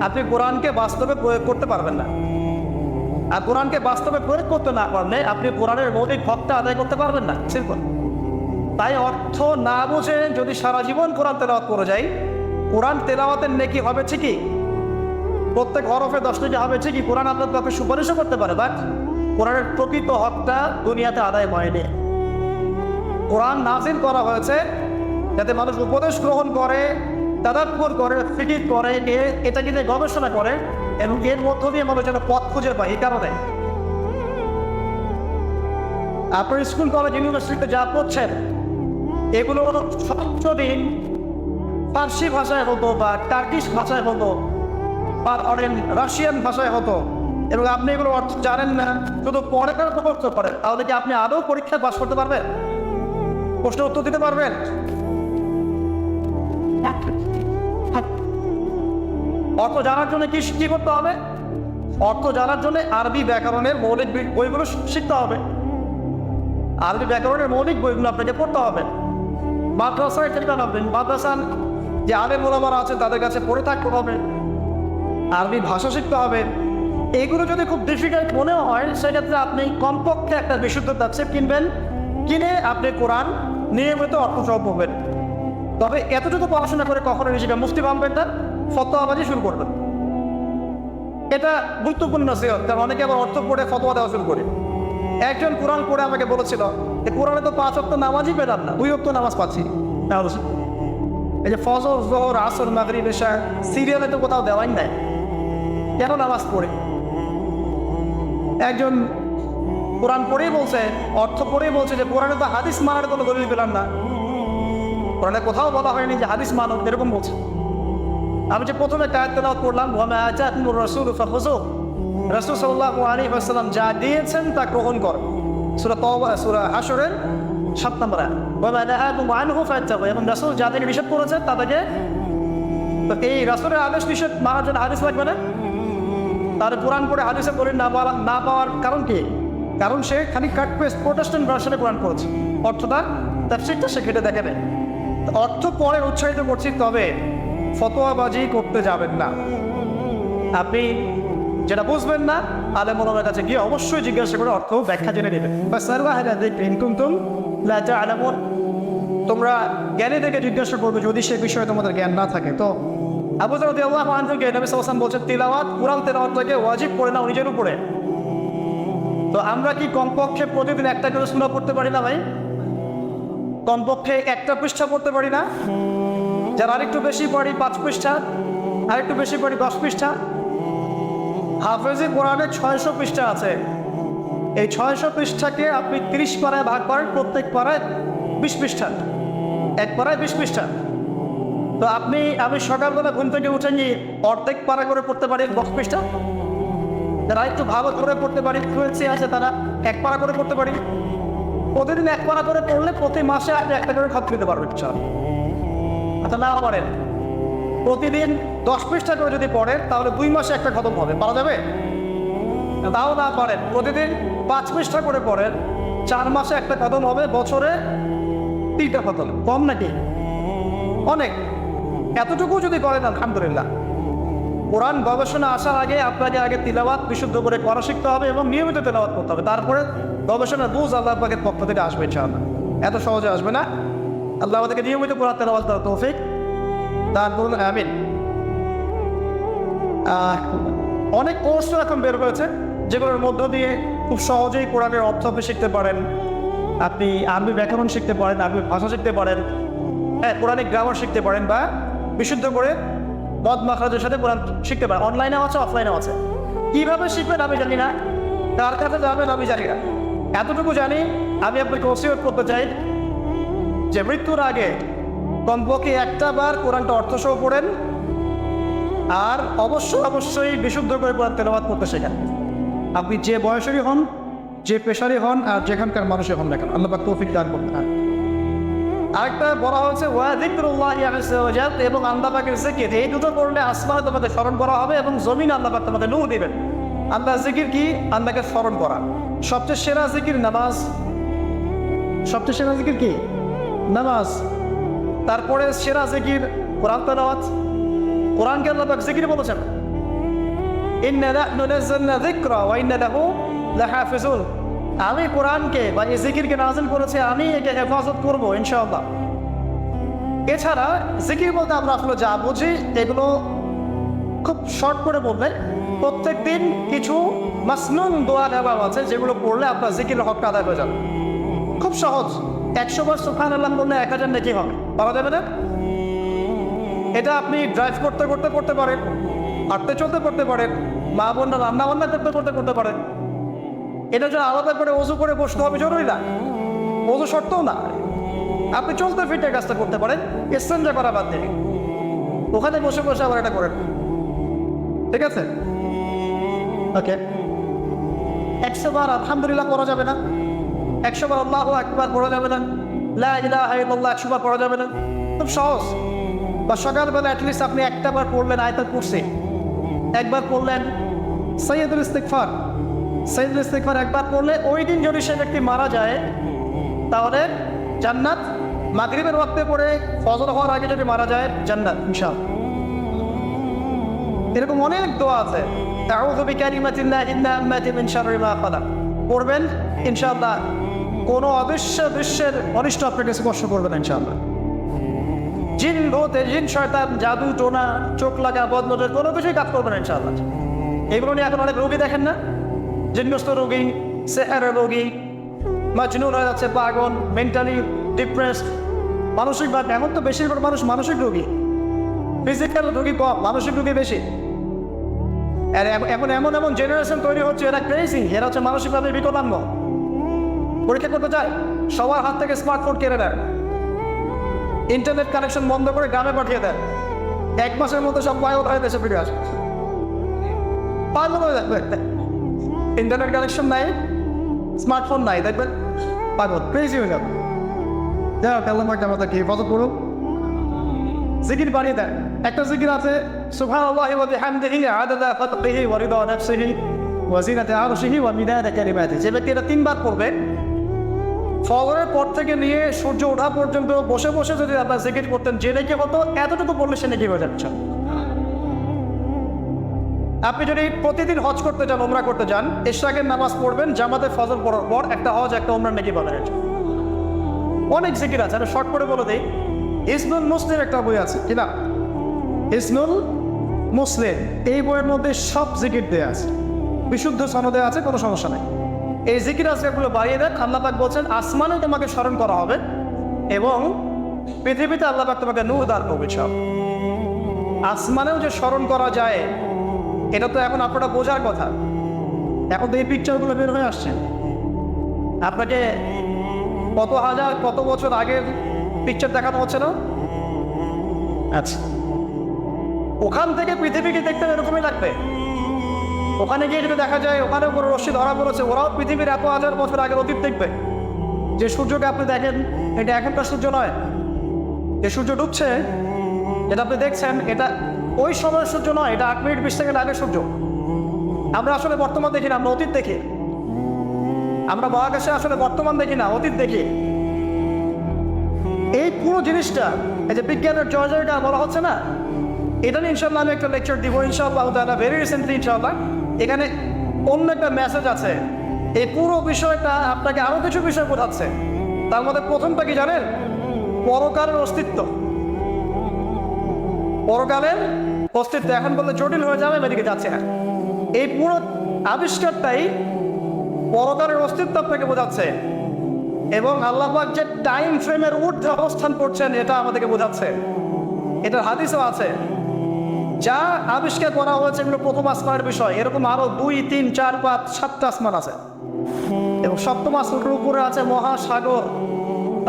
আপনি কোরআনকে বাস্তবে প্রয়োগ করতে পারবেন না। আর কোরআনকে বাস্তবে প্রয়োগ করতে না পারলে আপনি কোরআনের মৌলিক হকটা আদায় করতে পারবেন না, সিম্পল। তাই অর্থ না বুঝে যদি সারা জীবন কোরআন তেলাওয়াত করে যাই, কোরআন তেলাওয়াতের নেকি হবে ঠিকই, প্রত্যেক হরফে 10 নেকি হবে ঠিকই, কোরআন আপনার পক্ষে সুপারিশও করতে পারে, বাট কোরআনের প্রকৃত হকটা দুনিয়াতে আদায় হয়নি। কোরআন নাযিল করা হয়েছে যাতে মানুষ উপদেশ গ্রহণ করে, তাদাব্বুর করে, ফিকির করে, এটা নিয়ে গবেষণা করে, এবং এর মধ্য দিয়ে মানুষ যেন পথ খুঁজে পায়। এই কারণে আপনার স্কুল কলেজ ইউনিভার্সিটিতে যা পড়ছেন এগুলো সবচেয়ে ফার্সি ভাষায় হতো বা টার্কিশ ভাষায় হতো বা রাশিয়ান ভাষায় হতো, এবং আপনি এগুলো অর্থ জানেন না, শুধু পড়াটার মুখস্থ করেন, তাহলে কি আপনি আদৌ পরীক্ষায় পাস করতে পারবেন? প্রশ্নের উত্তর দিতে পারবেন? অর্থ জানার জন্য কি করতে হবে? অর্থ জানার জন্য আরবি ব্যাকরণের মৌলিক বইগুলো শিখতে হবে। আরবি ব্যাকরণের মৌলিক বইগুলো আপনাকে পড়তে হবে। মাদ্রাসায় চেষ্টা করবেন, মাদ্রাসার যে আলেম ওলামারা আছে তাদের কাছে পড়ে থাকতে হবে, আরবি ভাষা শিখতে হবে। এইগুলো যদি খুব ডিফিকাল্ট মনেও হয়, সেক্ষেত্রে আপনি কমপক্ষে একটা বিশুদ্ধ তাফসীর কিনবেন, কিনে আপনি কোরআন নিয়মিত অর্থ সহ পড়বেন। তবে এতটুকু পড়াশোনা করে কখনো নিজেকে মুফতি ভাববেন না, ফতোয়াবাজি শুরু করবেন। এটা গুরুত্বপূর্ণ নসিহত, কারণ অনেকে আবার অর্থ পড়ে ফতোয়া দেওয়া শুরু করে। একজন কোরআন পড়ে আমাকে বলেছিল যে কোরআনে তো 5 ওয়াক্ত নামাজই পেলাম না, 2 ওয়াক্ত নামাজ পাচ্ছি। এই যে ফজর, যোহর, আসর, মাগরিব, ইশা সিরিয়ালে তো কোথাও দেওয়াই নাই, কেন নামাজ পড়ে? একজন কোরআন পড়েই বলছে, অর্থ পড়েই বলছে যে কোরআনে তো হাদিস মানার কোনো দলিল পেলাম না, কোরআনে কোথাও বলা হয়নি যে হাদিস মানো, এরকম বলছে। আমি যে প্রথমে আয়াত তেলাওয়াত করলাম, ওয়া মা আতাকুমুর রাসূলু ফাখুযুহু, রাসূল সাল্লাল্লাহু আলাইহি ওয়াসাল্লাম যা দিয়েছেন তা গ্রহণ কর। সূরা তাওবা, সূরা হাশরের 7 নম্বর আয়াত। ওয়া মা নাহাকুম আনহু ফাত্তাকু, এবং রাসূল যাদের নিষেধ করেছেন তাদেরকে, এই রাসূলের আদেশ নিষেধ মানার জন্য হাদিস লাগবে না? তার কোরআন পড়ে হাদিসে দলিল না পাওয়ার কারণ কি? কারণ সে খালি কাট পেস্ট প্রোটেস্ট্যান্ট ভার্সনে কোরআন পড়েছে, অর্থটা তাফসীরটা সে ঘেটে দেখে নেয়। অর্থ পড়ে উৎসাহিত করছি, তবে ফতোয়াবাজি করতে যাবেন না। আপনি যেটা বুঝবেন না, আলেম ওলামার কাছে গিয়ে অবশ্যই জিজ্ঞাসা করে অর্থ ব্যাখ্যা জেনে নেবেন। তোমরা জ্ঞানীদেরকে জিজ্ঞাসা করবে যদি সে বিষয়ে তোমাদের জ্ঞান না থাকে। তো আবু যর রাদিয়াল্লাহু আনহু কে নবী সাল্লাল্লাহু আলাইহি ওয়াসাল্লাম বলছেন, তিলাওয়াত, কোরআন তেলাওয়াতটাকে ওয়াজিব করে নাও নিজের উপরে। তো আমরা কি কমপক্ষে প্রতিদিন একটা করে সূরা পড়তে পারি না ভাই? কমপক্ষে একটা পৃষ্ঠা পড়তে পারি না? যারা আরেকটু বেশি পড়ি 5 পৃষ্ঠা, আরেকটু বেশি পড়ি 10 পৃষ্ঠা। হাফেজে কোরআনে 600 পৃষ্ঠা আছে। এই 600 পৃষ্ঠাকে আপনি 30 পারায় ভাগ করেন, প্রত্যেক পারায় 20 পৃষ্ঠা, এক পারায় 20 পৃষ্ঠা। তো আমি সকালবেলা ঘুম থেকে উঠে নিয়ে অর্ধেক পারা করে পড়তে পারি 10 পৃষ্ঠা। যারা একটু ভালো করে পড়তে পারি, ফ্লুয়েন্সি আছে, তারা 1 পারা করে পড়তে পারি। প্রতিদিন 1 পারা করে পড়লে প্রতি মাসে আপনি একটা করে খতম দিতে পারবেন। আচ্ছা, না পারেন প্রতিদিন 10 পৃষ্ঠা করে যদি পড়েন, তাহলে 2 মাসে একটা খতম হবে, পারা যাবে? তাও না পারেন, প্রতিদিন 5 পৃষ্ঠা করে পড়েন, 4 মাসে একটা খতম হবে, বছরে 3টা খতম। কম নাকি? অনেক। এতটুকু যদি করেন আলহামদুলিল্লাহ। কোরআন গবেষণা আসার আগে আপনাকে আগে তিলাওয়াত বিশুদ্ধ করে পড়া শিখতে হবে এবং নিয়মিত তেলাওয়াত করতে হবে। তারপরে গবেষণার বুঝ আল্লাহ পাকের পক্ষ থেকে আসবে ইনশাআল্লাহ। এত সহজে আসবে না। আল্লাহ আমাদেরকে নিয়মিত কোরআন তেলাওয়াত করার তৌফিক দান করুন, আমিন। অনেক কোর্স এখন বের হয়েছে যেগুলোর মধ্য দিয়ে খুব সহজেই কোরআনের অর্থ আপনি শিখতে পারেন। আপনি আরবি ব্যাকরণ শিখতে পারেন, আরবি ভাষা শিখতে পারেন, হ্যাঁ, কোরআনিক গ্রামার শিখতে পারেন, বা বিশুদ্ধ করে মদ মাখরাজের সাথে কোরআন শিখতে পারেন। অনলাইনেও আছে, অফলাইনেও আছে। কীভাবে শিখবেন আমি জানি না, কার কাছে যাবেন আমি জানি না। এতটুকু জানি, আমি আপনাকে ওসিয়ত করতে চাই যে মৃত্যুর আগে কমপক্ষে একটা বার কোরআনটা অর্থসহ পড়েন, আর অবশ্যই বিশুদ্ধ করে কোরআন তেলাওয়াত করতে শেখেন। আপনি যে বয়সেরই হন, যে পেশারই হন, আর যেখানকার মানুষই হন না কেন, আল্লাহ পাক তৌফিক দান করতে পারেন। আরেকটা বলা হচ্ছে ওয়া যিকরুল্লাহি আযজা ওয়া জাল, এবং আল্লাহ পাকের জিকির। এই দুটো করলে আসমানে তোমাদের স্মরণ করা হবে এবং জমিনে আল্লাহ পাক তোমাদের নূর দিবেন। আল্লাহর জিকির কি? আল্লাহকে স্মরণ করা। সবচেয়ে সেরা জিকির নামাজ। সবচেয়ে সেরা জিকির কি? নামাজ। তারপরে সেরা জিকির কোরআন তেলাওয়াত। কোরআনকে আল্লাহ পাক জিকির বলেছেন, ইন্না নাহনু নাযালনা যিকরা ওয়া ইন্না লাহু লাহাফিজুন। আমি কোরআনকে বা এই জিকিরকে নাযিল করেছি, আমি একে হেফাজত করবো ইনশাআল্লাহ। এছাড়া জিকির বলতে আমরা আসলে যা বুঝি, এগুলো খুব শর্ট করে বললে প্রত্যেক দিন কিছু মাসনুন দোয়া দেওয়া আছে, যেগুলো পড়লে আপনার জিকির হকটা আদায় হয়ে যাবে। খুব সহজ। 100 বার সুবহানাল্লাহ বললে 1000 নেকি হবে, পাওয়া যাবে না? এটা আপনি ড্রাইভ করতে করতে করতে পারেন, হাঁটতে চলতে করতে পারেন, মা বোনরা রান্না বান্না করতে করতে করতে পারেন। এটা যে আলাদা করে ওযু করে বসতে হবে জরুরি না, ওযু শর্তও না। আপনি চলতে ফিরতে কাজটা করতে পারেন, ইসতিনজা করা বাদ দিয়ে ওখানে বসে বসে আবার এটা করেন, ঠিক আছে? ওকে, 100 বার আলহামদুলিল্লাহ পড়া যাবে না, 100 বার আল্লাহু আকবার পড়া যাবে না, লা ইলাহা ইল্লাল্লাহ 100 বার পড়া যাবে না, খুব সহজ। বা সকালবেলা অ্যাটলিস্ট আপনি একটা বার পড়লেন আয়াতুল কুরসি, একবার পড়লেন সাইয়্যিদুল ইস্তিগফার, সাইয়্যিদুল ইস্তিগফার একবার পড়লে ওই দিন যদি সে ব্যক্তি মারা যায় তাহলে জান্নাত। মাগরিবের ওয়াক্তে পড়ে ফজর হওয়ার আগে যদি মারা যায় জান্নাত ইনশাআল্লাহ। এরকম অনেক দোয়া আছে, আউযু বিকালিমাতিল্লাহি তাম্মাতি মিন শাররি মা খালাক পড়বেন ইনশাআল্লাহ। কোনো বিশ্বের অনিষ্ট আপনাকে স্পর্শ করবে না ইনশাআল্লাহ। জিন ভূত, জিন শয়তান, জাদু টোনা, চোখ লাগা, বদনজর কোনো কিছুই কাজ করবে না ইনশাআল্লাহ। এগুলো নিয়ে এখন অনেক রোগী দেখেন না, জিনগ্রস্ত রোগী, সেহেরের রোগী, মাজনুন হয়ে যাচ্ছে, পাগল, মেন্টালি ডিপ্রেসড, মানসিকভাবে। এখন তো বেশিরভাগ মানুষ মানসিক রোগী, ফিজিক্যাল রোগী কম, মানসিক রোগী বেশি। আর এখন এমন এমন জেনারেশন তৈরি হচ্ছে, এরা ক্রেজি, এরা হচ্ছে মানসিকভাবে বিকলাঙ্গ। পরীক্ষা করতে যায়, সবার হাত থেকে স্মার্টফোন কেড়ে দেয়, ইন্টারনেট কানেকশন বন্ধ করে গ্রামে পাঠিয়ে দেয়, 1 মাসের মধ্যে সব পাগল হয়ে দেশে ফিরে আসে। পাগল হয়ে যাবে, ইন্টারনেট কানেকশন নাই, স্মার্টফোন নাই, দেখবেন পাগল, ক্রেজি হয়ে যাবে। যাই হোক, আল্লাহ পাক আমাদেরকে হেফাজত করুন। জিকির বানিয়ে দেন। একটা জিকির আছে, সুবহানাল্লাহি ওয়া বিহামদিহি আদাদা খালকিহি ওয়া রিদা নাফসিহি ওয়া জিনাতা আরশিহি ওয়া মিদাদা কালিমাতিহি। যে ব্যক্তি এটা 3 বার পড়বে, ফজরের পর থেকে নিয়ে সূর্য ওঠা পর্যন্ত বসে বসে যদি আপনার জিকির করতেন, যে নাকি হতো এতটুকু পড়লে সে নাকি হয়ে যাচ্ছে। আপনি যদি প্রতিদিন হজ করতে যান, উমরা করতে যান, ইশরাকের নামাজ পড়বেন, জামাতে ফজর পড়ার পর একটা হজ একটা উমরা নাকি পাবেন। অনেক জিকির আছে, আমি শর্ট করে বলে দিই। হিসনুল মুসলিম একটা বই আছে কিনা, হিসনুল মুসলিম, এই বইয়ের মধ্যে সব জিকির দেয়া আছে, বিশুদ্ধ সনদে আছে, কোনো সমস্যা নেই। এই জিকির আজকালগুলো বাড়িয়ে দেন। আল্লাহ পাক বলছেন আসমানে তোমাকে স্মরণ করা হবে এবং পৃথিবীতে আল্লাহ পাক তোমাকে নূর দান করবে। সব আসমানেও যে স্মরণ করা যায়, এটা তো এখন আপনারা বোঝার কথা। এখন তো এই পিকচারগুলো বের হয়ে আসছে, আপনাকে কত হাজার কত বছর আগের পিকচার দেখানো হচ্ছে না? আচ্ছা, ওখান থেকে পৃথিবীকে দেখতে এরকমই লাগবে। ওখানে গিয়ে যদি দেখা যায় ওখানেও কোনো রশ্মি ধরা পড়েছে, ওরাও পৃথিবীর এত হাজার বছর আগের অতীত দেখবে। যে সূর্যকে আপনি দেখেন, এটা এখনকার সূর্য নয়। যে সূর্য ডুবছে, যেটা আপনি দেখছেন, এটা ওই সময়ের সূর্য নয়, এটা 8 মিনিট 20 সেকেন্ড আগের সূর্য। আমরা আসলে বর্তমান দেখি না, আমরা অতীত দেখি। আমরা মহাকাশে আসলে বর্তমান দেখি না, অতীত দেখি। এই পুরো জিনিসটা, এই যে বিজ্ঞানের জয়টা বলা হচ্ছে না, এটা নিয়ে ইনশাআল্লাহ আমি একটা লেকচার দিব ইনশাআল্লাহ তাআলা, ভেরি রিসেন্টলি ইনশাআল্লাহ। এখানে অন্য একটা মেসেজ আছে। এই পুরো বিষয়টা আপনাকে আরো কিছু বিষয় বোঝাচ্ছে। তার মধ্যে প্রথমটা কি জানেন? পরকালের অস্তিত্ব। পরকালের অস্তিত্ব এখন বললে জটিল হয়ে যাবে, এদিকে যাচ্ছে না। এই পুরো আবিষ্কারটাই পরকালের অস্তিত্ব আপনাকে বোঝাচ্ছে, এবং আল্লাহ পাক যে টাইম ফ্রেমের ঊর্ধ্বে অবস্থান করছেন এটা আমাদেরকে বোঝাচ্ছে। এটা হাদিসও আছে। যা আবিষ্কার করা হয়েছে এগুলো প্রথম আসমানের বিষয়। এরকম আরো 2, 3, 4, 5, 7টা আসমান আছে, এবং 7ম আসমানের উপরে আছে মহাসাগর,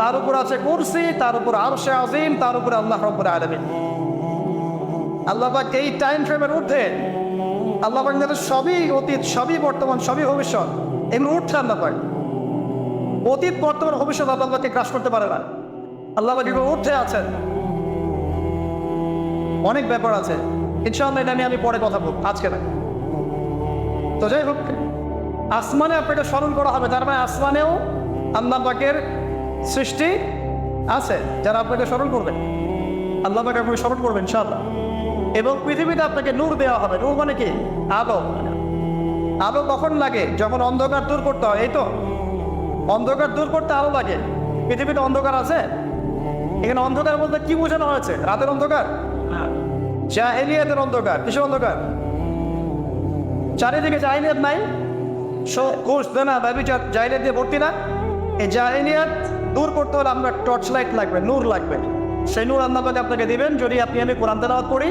তার উপর আছে কুরসি, তার উপর আরশে আজিম, তার উপরে আল্লাহ রাব্বুল আলামিন। আল্লাহ পাক এই টাইম ফ্রেমের ঊর্ধ্বে, আল্লাহ পাক সবই অতীত, সবই বর্তমান, সবই ভবিষ্যৎ, এগুলো ঊর্ধ্বে আল্লাহ পাক। অতীত, বর্তমান, ভবিষ্যৎ আল্লাহ পাককে গ্রাস করতে পারে না। আল্লাহ পাক এগুলো ঊর্ধ্বে আছেন। অনেক ব্যাপার আছে, ইনশাআল্লাহ এটা নিয়ে আমি পরে কথা বলবো, আজকে না। তো যাই হোক, আসমানে আপনাকে স্মরণ করা হবে, তার মানে আসমানেও আল্লাহ পাকের সৃষ্টি আছে যারা আপনাকে স্মরণ করবে। আল্লাহ পাক আপনাকে স্মরণ করবেন ইনশাআল্লাহ। এবং পৃথিবীতে আপনাকে নূর দেওয়া হবে। নূর মানে কি? আলো। আলো কখন লাগে? যখন অন্ধকার দূর করতে হয়। এই তো, অন্ধকার দূর করতে আলো লাগে। পৃথিবীতে অন্ধকার আছে? এখানে অন্ধকার বলতে কি বোঝানো হয়েছে? রাতের অন্ধকার? জাহেলিয়াতের অন্ধকার। কিসের অন্ধকার? চারিদিকে জাহেলিয়াত নাই, ঘুষ দেনা ব্যভিচার জাহেলিয়াত দিয়ে ভর্তি না? এই জাহেলিয়াত দূর করতে হলে আপনার টর্চ লাইট লাগবে, নূর লাগবে। সেই নূর আল্লাহ পাক আপনাকে দিবেন যদি আমি কোরআন তেলাওয়াত করি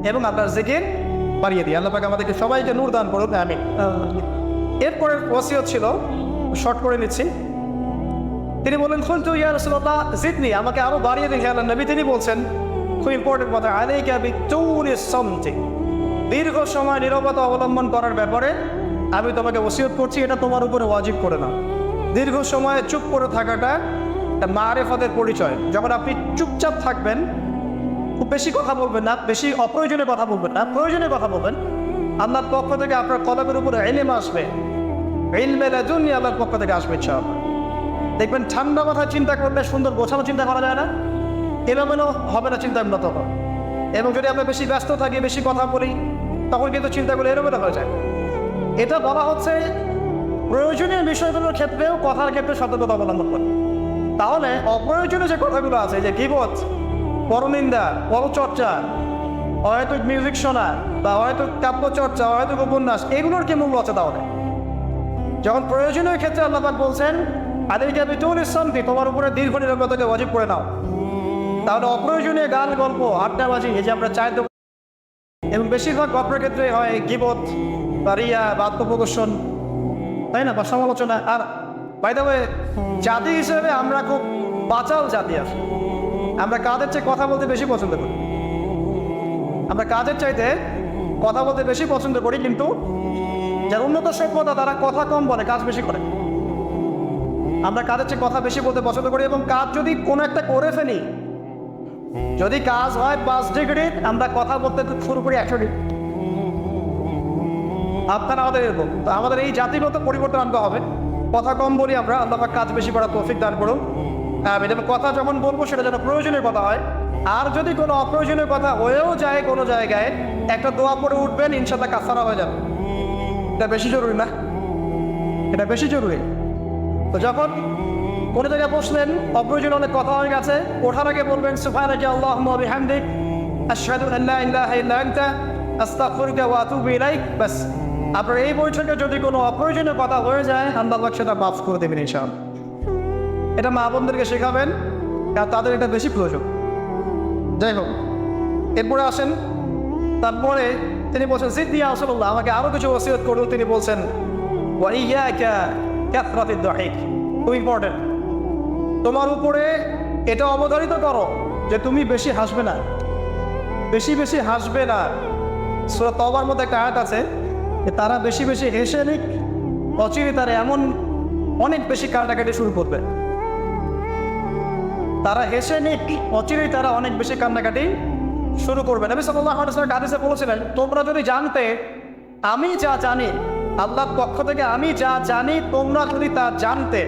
এবং আপনার জিকির বাড়িয়ে দিই। আল্লাহ পাক আমাদেরকে সবাইকে নূর দান করুন, আমিন। এরপরে ওসিয়ত ছিল, শর্ট করে নিচ্ছি। তিনি বলেন কুলতু ইয়া রাসূলুল্লাহ জিদনি, আমাকে আরো বাড়িয়ে দিন হে আল্লাহর নবী। তিনি বলছেন খুব ইম্পর্টেন্ট কথা, আলাইকা বিতুলি সামতি, দীর্ঘ সময় নীরবতা অবলম্বন করার ব্যাপারে আমি তোমাকে ওসিয়ত করছি, এটা তোমার উপরে ওয়াজিব করে না। দীর্ঘ সময় চুপ করে থাকাটা একটা মারেফতের পরিচয়। যখন আপনি চুপচাপ থাকবেন, খুব বেশি কথা বলবেন না, বেশি অপ্রয়োজনীয় কথা বলবেন না, প্রয়োজনীয় কথা বলবেন, আল্লাহর পক্ষ থেকে আপনার কলমের উপরে ইলম আসবে, ইলমে লাদুনি আল্লাহর পক্ষ থেকে আসবে ইনশাআল্লাহ। দেখবেন ঠান্ডা কথা চিন্তা করলে সুন্দর গোছানো চিন্তা করা যায় না, এলোমেলো হবে না চিন্তাগুলো তখন। এবং যদি আমরা বেশি ব্যস্ত থাকি, বেশি কথা বলি, তখন কিন্তু চিন্তাগুলো এলোমেলো হয়ে যায়। এটা বলা হচ্ছে প্রয়োজনীয় বিষয়গুলোর ক্ষেত্রেও কথার ক্ষেত্রে সতর্কতা অবলম্বন করে। তাহলে অপ্রয়োজনীয় যে কথাগুলো আছে, যে গীবত, পরনিন্দা, পরচর্চা, অহেতুক মিউজিক শোনা বা অহেতুক কাব্যচর্চা, অহেতুক উপন্যাস, এগুলোর কি মূল্য আছে? তাহলে যখন প্রয়োজনীয় ক্ষেত্রে আল্লাহ পাক বলছেন আলাইকা বিতুলি সামতি, তোমার উপরে দীর্ঘ নীরবতাকে ওয়াজিব করে নাও, তাহলে অপ্রয়োজনীয় গান, গল্প, আড্ডাবাজি, এই যে আমরা চাই তো, এবং বেশিরভাগ গল্পের ক্ষেত্রে হয় গীবত বা রিয়া বা আত্মপ্রদর্শন, তাই না, বা সমালোচনা। আর বাই দ্য ওয়ে, জাতি হিসেবে আমরা খুব বাচাল জাতি আছি। আমরা কাজের চেয়ে কথা বলতে বেশি পছন্দ করি, আমরা কাজের চাইতে কথা বলতে বেশি পছন্দ করি, কিন্তু যারা উন্নত সভ্যতা তারা কথা কম বলে, কাজ বেশি করে। আমরা কাজের চেয়ে কথা বেশি বলতে পছন্দ করি, এবং কাজ যদি কোনো একটা করে ফেলি, যদি কাজ হয় 5 ডিগ্রির, আমরা কথা বলতে শুরু করি 100 ডিগ্রি। আপনারা আমাদের এরকম, তো আমাদের এই জাতিগত পরিবর্তন আনতে হবে। কথা কম বলি আমরা, আল্লাহ পাক কাজ বেশি করার তৌফিক দান করুন। এবং কথা যখন বলবো সেটা যেন প্রয়োজনীয় কথা হয়। আর যদি কোনো অপ্রয়োজনীয় কথা হয়েও যায় কোনো জায়গায়, একটা দোয়া পড়ে উঠবেন, ইনশাআল্লাহ কাফারা হয়ে যাবে। এটা বেশি জরুরি না? এটা বেশি জরুরি। তো যখন কোনো জায়গায় বসলেন, অপ্রয়োজনীয় অনেক কথা হয়ে গেছে, ওঠার আগে বলবেন সুবহানাকা আল্লাহুম্মা ওয়া বিহামদিক আশহাদু আন লা ইলাহা ইল্লা আনতা আস্তাগফিরুকা ওয়া আতুবু ইলাইক। বাস, আপনার এই বৈঠকে যদি কোনো অপ্রয়োজনীয় কথা হয়ে যায়, আল্লাহ পাক সেটা মাফ করে দেবেন ইনশাআল্লাহ। এটা মা বোনদেরকে শেখাবেন, কারণ তাদের এটা বেশি প্রয়োজন। যাই হোক, এরপরে আসেন, তারপরে তিনি বলছেন জিদ ইয়া রাসূলুল্লাহ, আমাকে আরও কিছু ওসিয়ত করুন। তিনি বলছেন ওয়া ইয়াকা কাসরাতিদ দাহিক, খুব ইম্পর্টেন্ট, তোমার উপরে এটা অবধারিত করো যে তুমি বেশি হাসবে না, বেশি বেশি হাসবে না। সূরা তওবার মধ্যে একটা আয়াত আছে যে তারা বেশি বেশি হেসে নিক, অচিরে তারা এমন অনেক বেশি কান্নাকাটি শুরু করবে। তারা হেসে নিক, অচিরেই তারা অনেক বেশি কান্নাকাটি শুরু করবে। নবী সাল্লাল্লাহু আলাইহি ওয়াসাল্লাম হাদিসে বলেছিলেন, তোমরা যদি জানতে আমি যা জানি, আল্লাহর পক্ষ থেকে আমি যা জানি, তোমরা যদি তা জানতে,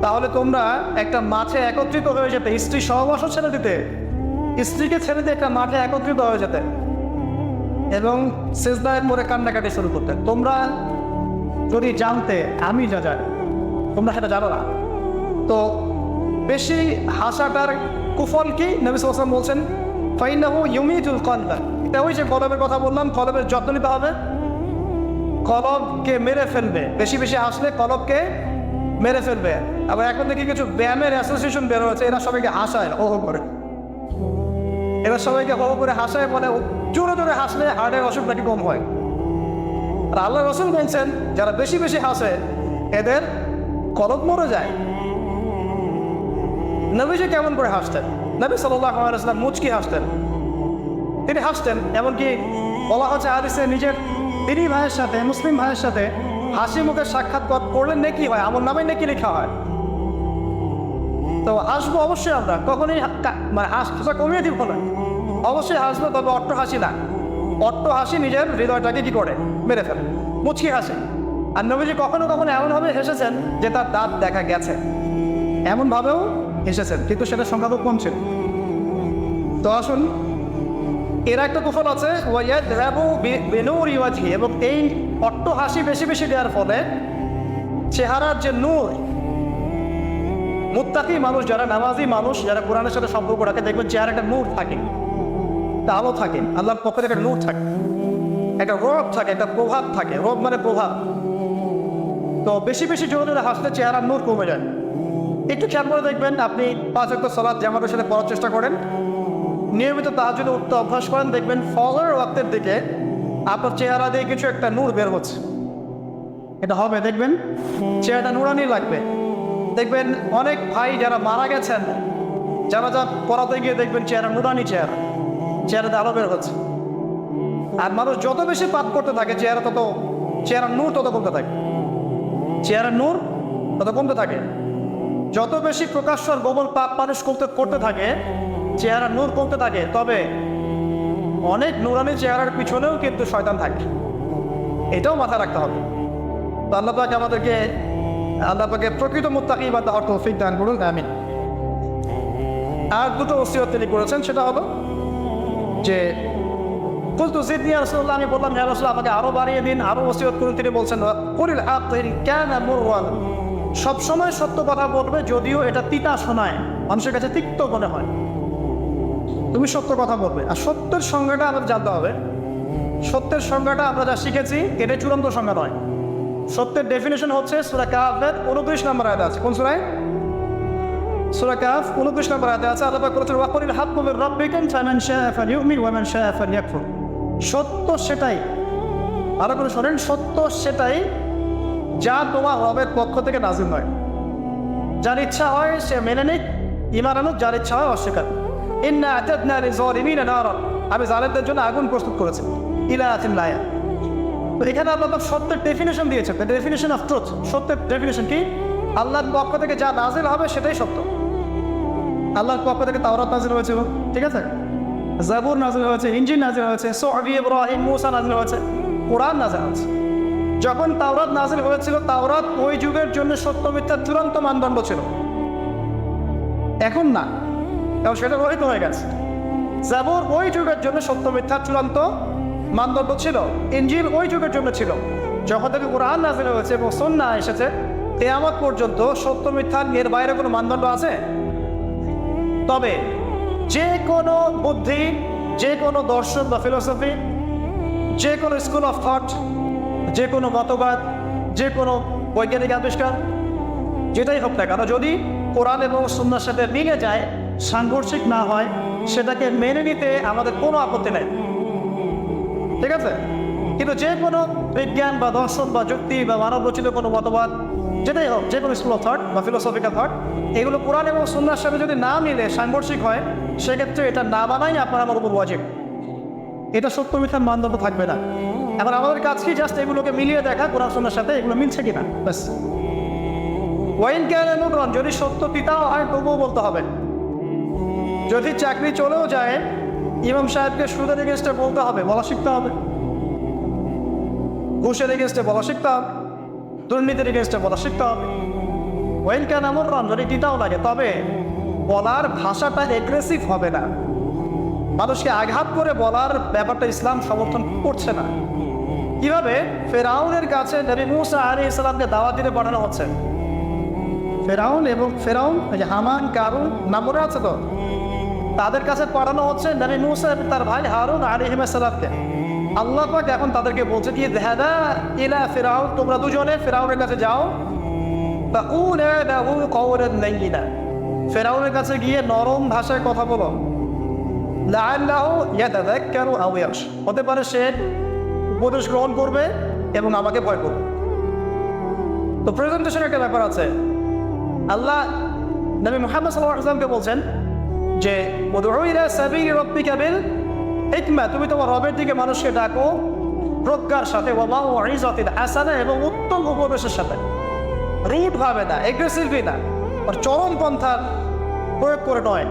তাহলে তোমরা একটা মাঠে একত্রিত হয়ে যেতে, স্ত্রী সহবাসও ছেড়ে দিতে, স্ত্রীকে ছেড়ে দিয়ে একটা মাঠে একত্রিত হয়ে যেতে এবং সিজদায় পড়ে কান্নাকাটি শুরু করতে। তোমরা যদি জানতে আমি যা জানি, তোমরা সেটা জানো না। তো বেশি হাসাটার কুফল কি? নবী সাল্লাল্লাহু আলাইহি ওয়াসাল্লাম বলছেন ফাইন্নাহু ইউমিতুল কলব। এটা ওই যে কলবের কথা বললাম, কলবের যত্ন নিতে হবে, কলবকে মেরে ফেলবে। বেশি বেশি হাসলে কলবকে মেরে ফেলবে। আবার এখন দেখি কিছু ব্যায়ামের অ্যাসোসিয়েশন বের হয়েছে, এরা সবাইকে হাসায়, হো হো করে, এরা সবাইকে হো হো করে হাসায়, বলে জোরে জোরে হাসলে হার্টের অসুখ নাকি কম হয়। আর আল্লাহ রাসূল বলছেন যারা বেশি বেশি হাসে এদের কলব মরে যায়। নবীজি কেমন করে হাসতেন? নবী সাল্লাল্লাহু আলাইহি ওয়াসাল্লাম মুচকি হাসতেন, তিনি হাসতেন। এমনকি বলা হচ্ছে হাদিসে, নিজের তিনি ভাইয়ের সাথে, মুসলিম ভাইয়ের সাথে হাসি মুখে সাক্ষাৎকার করলে নেকি হয়, আমল নামে নেকি লেখা হয়। তো হাসবো অবশ্যই, আমরা কখনোই মানে হাসা কমিয়ে দিব না, অবশ্যই হাসবো, তবে অট্ট হাসি না। অট্ট হাসি নিজের হৃদয়টাকে কি করে মেরে ফেলে, মুচকি হাসে। আর নবীজি কখনো কখনো এমনভাবে হেসেছেন যে তার দাঁত দেখা গেছে, এমনভাবেও হেসেছেন, কিন্তু সেটা সংখ্যা খুব কম ছিল। তো আসুন, এর একটা কুফল আছে, এবং এই অট্ট হাসি বেশি বেশি দেওয়ার ফলে চেহারার যে নূর, মুত্তাকি মানুষ যারা, নামাজি মানুষ যারা কোরআনের সাথে সম্পর্ক রাখে, দেখবেন চেহারা একটা নূর থাকে, একটা আলো থাকে, আল্লাহর পক্ষ থেকে একটা নূর থাকে, একটা রব থাকে, একটা প্রভাব থাকে। রব মানে প্রভাব। তো বেশি বেশি জোরে জোরে হাসলে চেহারার নূর কমে যায়। একটু খেয়াল করে দেখবেন, আপনি 5 ওয়াক্ত সালাত জামাতের সাথে পড়ার চেষ্টা করেন, নিয়মিত তাহাজ্জুদে উঠতে অভ্যাস করেন, দেখবেন ফজরের ওয়াক্তের দিকে আপনার চেহারা দিয়ে কিছু একটা নূর বের হচ্ছে। এটা হবে, দেখবেন চেহারাটা নুরানি লাগবে। দেখবেন অনেক ভাই যারা মারা গেছেন, যারা যা পড়াতে গিয়ে দেখবেন চেহারা নুরানি, চেহারাতে আলো বের হচ্ছে। আর মানুষ যত বেশি পাপ করতে থাকে চেহারার নূর তত কমতে থাকে, চেহারার নূর তত কমতে থাকে। যত বেশি প্রকাশ্য আর গোপন পাপ মানুষ করতে থাকে, চেহারার নূর কমতে থাকে। তবে অনেক নুরানি চেহারার পিছনেও কিন্তু শয়তান থাকে, এটাও মাথায় রাখতে হবে। তো আল্লাহ পাকে প্রকৃত মুত্তাকি বান্দা হওয়ার তৌফিক দান করুন, আমিন। আর দুটো ওসিয়ত তিনি করেছেন, সেটা হলো যে কুলতু জিদনি ইয়া রাসূলুল্লাহ, আমি বললাম ইয়া রাসূলুল্লাহ আমাকে আরো বাড়িয়ে দিন, আরো ওসিয়ত করুন। তিনি বলছেন কুলিল হাক ইন কানা মুরওয়ান, সবসময় সত্য কথা বলবে যদিও এটা তিতা শোনায়, মানুষের কাছে তিক্ত মনে হয়, তুমি সত্য কথা বলবে। আর সত্যের সংজ্ঞাটা আমাদের জানতে হবে। সত্যের সংজ্ঞাটা আমরা যা শিখেছি এটা চূড়ান্ত সংজ্ঞা নয়। সত্যের ডেফিনেশন হচ্ছে সূরা কাহফের 29 নম্বর আয়াতে আছে। কোন সূরায়? সূরা কাহফ 29 নম্বর আয়াতে আছে। আল্লাহ পাক বলেছেন ওয়াকুলিল হাক্কু মির রাব্বিকুম ফামান শাআ ফালিউমিন ওয়া মান শাআ ফালিয়াকফুর। সত্য সেটাই, আরো করে শোনেন, সত্য সেটাই যা তোমার রবের পক্ষ থেকে নাযিল হয়। যার ইচ্ছা হয় সে মেনে নিক, ঈমান আনুক, যার ইচ্ছা হয় অস্বীকার। ইন্না আতাদনা লিযালিমিনা নারা, আমি জালেমদের জন্য আগুন প্রস্তুত করেছি। ইলা আতিম লায়া। তো এখানে আল্লাহ পাক সত্যের ডেফিনেশন দিয়েছেন, দ্য ডেফিনেশন অফ ট্রুথ। সত্যের ডেফিনেশন কি? আল্লাহর পক্ষ থেকে যা নাজিল হবে সেটাই সত্য। আল্লাহর পক্ষ থেকে তাওরাত নাজিল হয়েছে, ঠিক আছে, জাবুর নাজিল হয়েছে, ইনজিল নাজিল হয়েছে, সুহফ ইব্রাহিম মুসা নাজিল হয়েছে, কোরআন নাজিল হয়েছে। যখন তাওরাত নাজিল হয়েছিল, তাওরাত ওই যুগের জন্য সত্য মিথ্যার চূড়ান্ত মানদণ্ড ছিল। এখন না, কারণ সেটা রহিত হয়ে গেছে। জাবুর ওই যুগের জন্য সত্য মিথ্যার চূড়ান্ত মানদণ্ড ছিল, ইনজিল ওই যুগের জন্য ছিল। যখন থেকে কোরআন নাজিল হয়েছে এবং সুন্নাহ এসেছে, কিয়ামত পর্যন্ত সত্য মিথ্যার এর বাইরে কোনো মানদণ্ড আছে? তবে যে কোনো বুদ্ধি, যে কোনো দর্শন বা ফিলোসফি, যে কোনো স্কুল অফ থট, যে কোনো মতবাদ, যে কোনো বৈজ্ঞানিক আবিষ্কার, যেটাই হোক না কেন, যদি কোরআন এবং সুন্নাহর সাথে মিলে যায়, সাংঘর্ষিক না হয়, সেটাকে মেনে নিতে আমাদের কোনো আপত্তি নেই, ঠিক আছে। কিন্তু যে কোনো বিজ্ঞান বা দর্শন বা যুক্তি বা মানব রচিত কোনো মতবাদ, যেটাই হোক, যে কোনো স্কুল অফ থট বা ফিলোসফিক্যাল থট, এগুলো কোরআন এবং সুন্নাহর সাথে যদি না মিলে সাংঘর্ষিক হয়, সেক্ষেত্রে এটা না বানাই আপনার আমার উপর ওয়াজিব। এটা সত্য মিথ্যার মানদণ্ড থাকবে না। এখন আমাদের কাজ কি? জাস্ট এগুলোকে মিলিয়ে দেখা কোরআন সুন্নাহর সাথে এগুলো মিলছে কিনা, ব্যাস। ওয়াইন কানা মুররান, যদি সত্য তিতাও হয় তবুও বলতে হবে। যদি চাকরি চলেও যায়, ইমাম সাহেবকে সুদের এগেনস্টে বলতে হবে, বলা শিখতে হবে। ঘুষের এগেনস্টে বলা শিখতে হবে, দুর্নীতির এগেনস্টে বলা শিখতে হবে। ওয়াইন কানা মুররান, যদি তিতাও লাগে, তবে বলার ভাষাটা এগ্রেসিভ হবে না, মানুষকে আঘাত করে বলার ব্যাপারটা ইসলাম সমর্থন করছে না। কিভাবে? ফেরাউনের কাছে নবী মুসা আলাইহিস সালামকে দাওয়াত দিতে পাঠানো হচ্ছে। ফেরাউন এই যে হামান, কারুন নাম মনে আছে তো, তাদের কাছে পাঠানো হচ্ছে নবী মুসা এবং তার ভাই হারুন আলাইহিস সালামকে। আল্লাহ পাক এখন তাদেরকে বলছে কি, যাহাবা ইলা ফিরাউন, তোমরা দুজনে ফেরাউনের কাছে যাও, ফাকুলা লাহু কাওলান লাইয়িনা, ফেরাউনের কাছে গিয়ে নরম ভাষায় কথা বলো। লাআল্লাহু ইয়াতাযাক্কারু আও ইয়াখশা, হতে পারে সে উপদেশ গ্রহণ করবে এবং আমাকে ভয় করবে। তো প্রেজেন্টেশনের একটা ব্যাপার আছে। আল্লাহ নবী মুহাম্মদ সাল্লাল্লাহু আলাইহি ওয়াসাল্লামকে বলছেন যে উদউ ইলা সাবিলি রাব্বিকা বিল হিকমা, তুমি তোমার রবের দিকে মানুষকে ডাকো প্রজ্ঞার সাথে, ওয়া মাউইযাতিল হাসানা, এবং উত্তম উপদেশের সাথে। রুড ভাবে না, এগ্রেসিভলি না, আর চরম পন্থার প্রয়োগ করে নয়,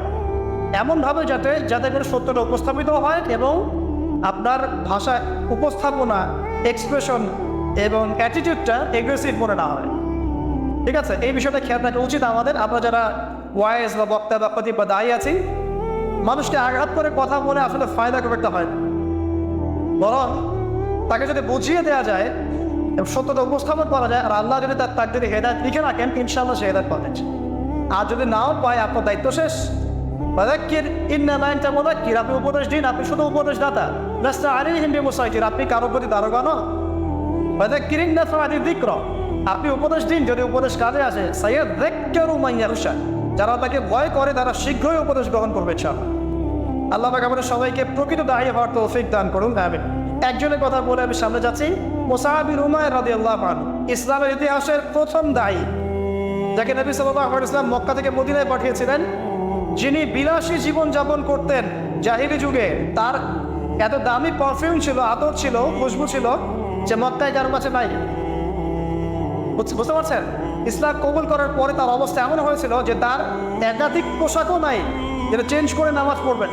এমনভাবে যাতে করে সত্যটা উপস্থাপিত হয় এবং আপনার ভাষা উপস্থাপনা, এক্সপ্রেশন এবং অ্যাটিটিউডটা এগ্রেসিভ মনে না হয়, ঠিক আছে। এই বিষয়টা খেয়াল রাখা উচিত আমাদের। আমরা যারা ওয়াইজ বা বক্তা বা খতিব বা দায়ী আছি, মানুষকে আঘাত করে কথা বলে আসলে ফায়দা খুব একটা হয়, বরং তাকে যদি বুঝিয়ে দেওয়া যায় এবং সত্যটা উপস্থাপন করা যায়, আর আল্লাহ যদি তার তাকদীরে হেদায়েত লিখে রাখেন, ইনশাআল্লাহ সে হেদায়েত পাবেন। আর যদি নাও পায়, আপনার দায়িত্ব শেষ। ফাযাক্কির ইন্নামা আনতা মুযাক্কির, আপনি উপদেশ দিন, আপনি শুধু উপদেশদাতা। লাস্তা আলাইহিম বিমুসাইতির, আপনি কারো প্রতি দারোগা নন। ফাযাক্কির ইন নাফআতিয যিকরা, আপনি উপদেশ দিন, যদি উপদেশ কাজে আসে। সায়াযাক্কারু মান ইয়াখশা, যারা তাকে ভয় করে তারা শীঘ্রই উপদেশ গ্রহণ করবে ইনশাআল্লাহ। আল্লাহ পাক আমাদের সবাইকে প্রকৃত দায়ী হওয়ার তৌফিক দান করুন, আমিন। একজনের কথা বলে আমি সামনে যাচ্ছি। মুসআব বিন উমাইর রাদিয়াল্লাহু আনহু, ইসলামের ইতিহাসের প্রথম দায়ী, যাকে নবী সাল্লাল্লাহু আলাইহি ওয়াসাল্লাম মক্কা থেকে মদিনায় পাঠিয়েছিলেন, যিনি বিলাসী জীবন যাপন করতেন জাহিলি যুগে, তার এত দামি পারফিউম ছিল, আতর ছিল, খুশবু ছিল যে মক্কায় কারো কাছে নাই। বুঝতে পারছেন? ইসলাম কবুল করার পরে তার অবস্থা এমন হয়েছিল যে তার একাধিক পোশাকও নাই যেটা চেঞ্জ করে নামাজ পড়বেন।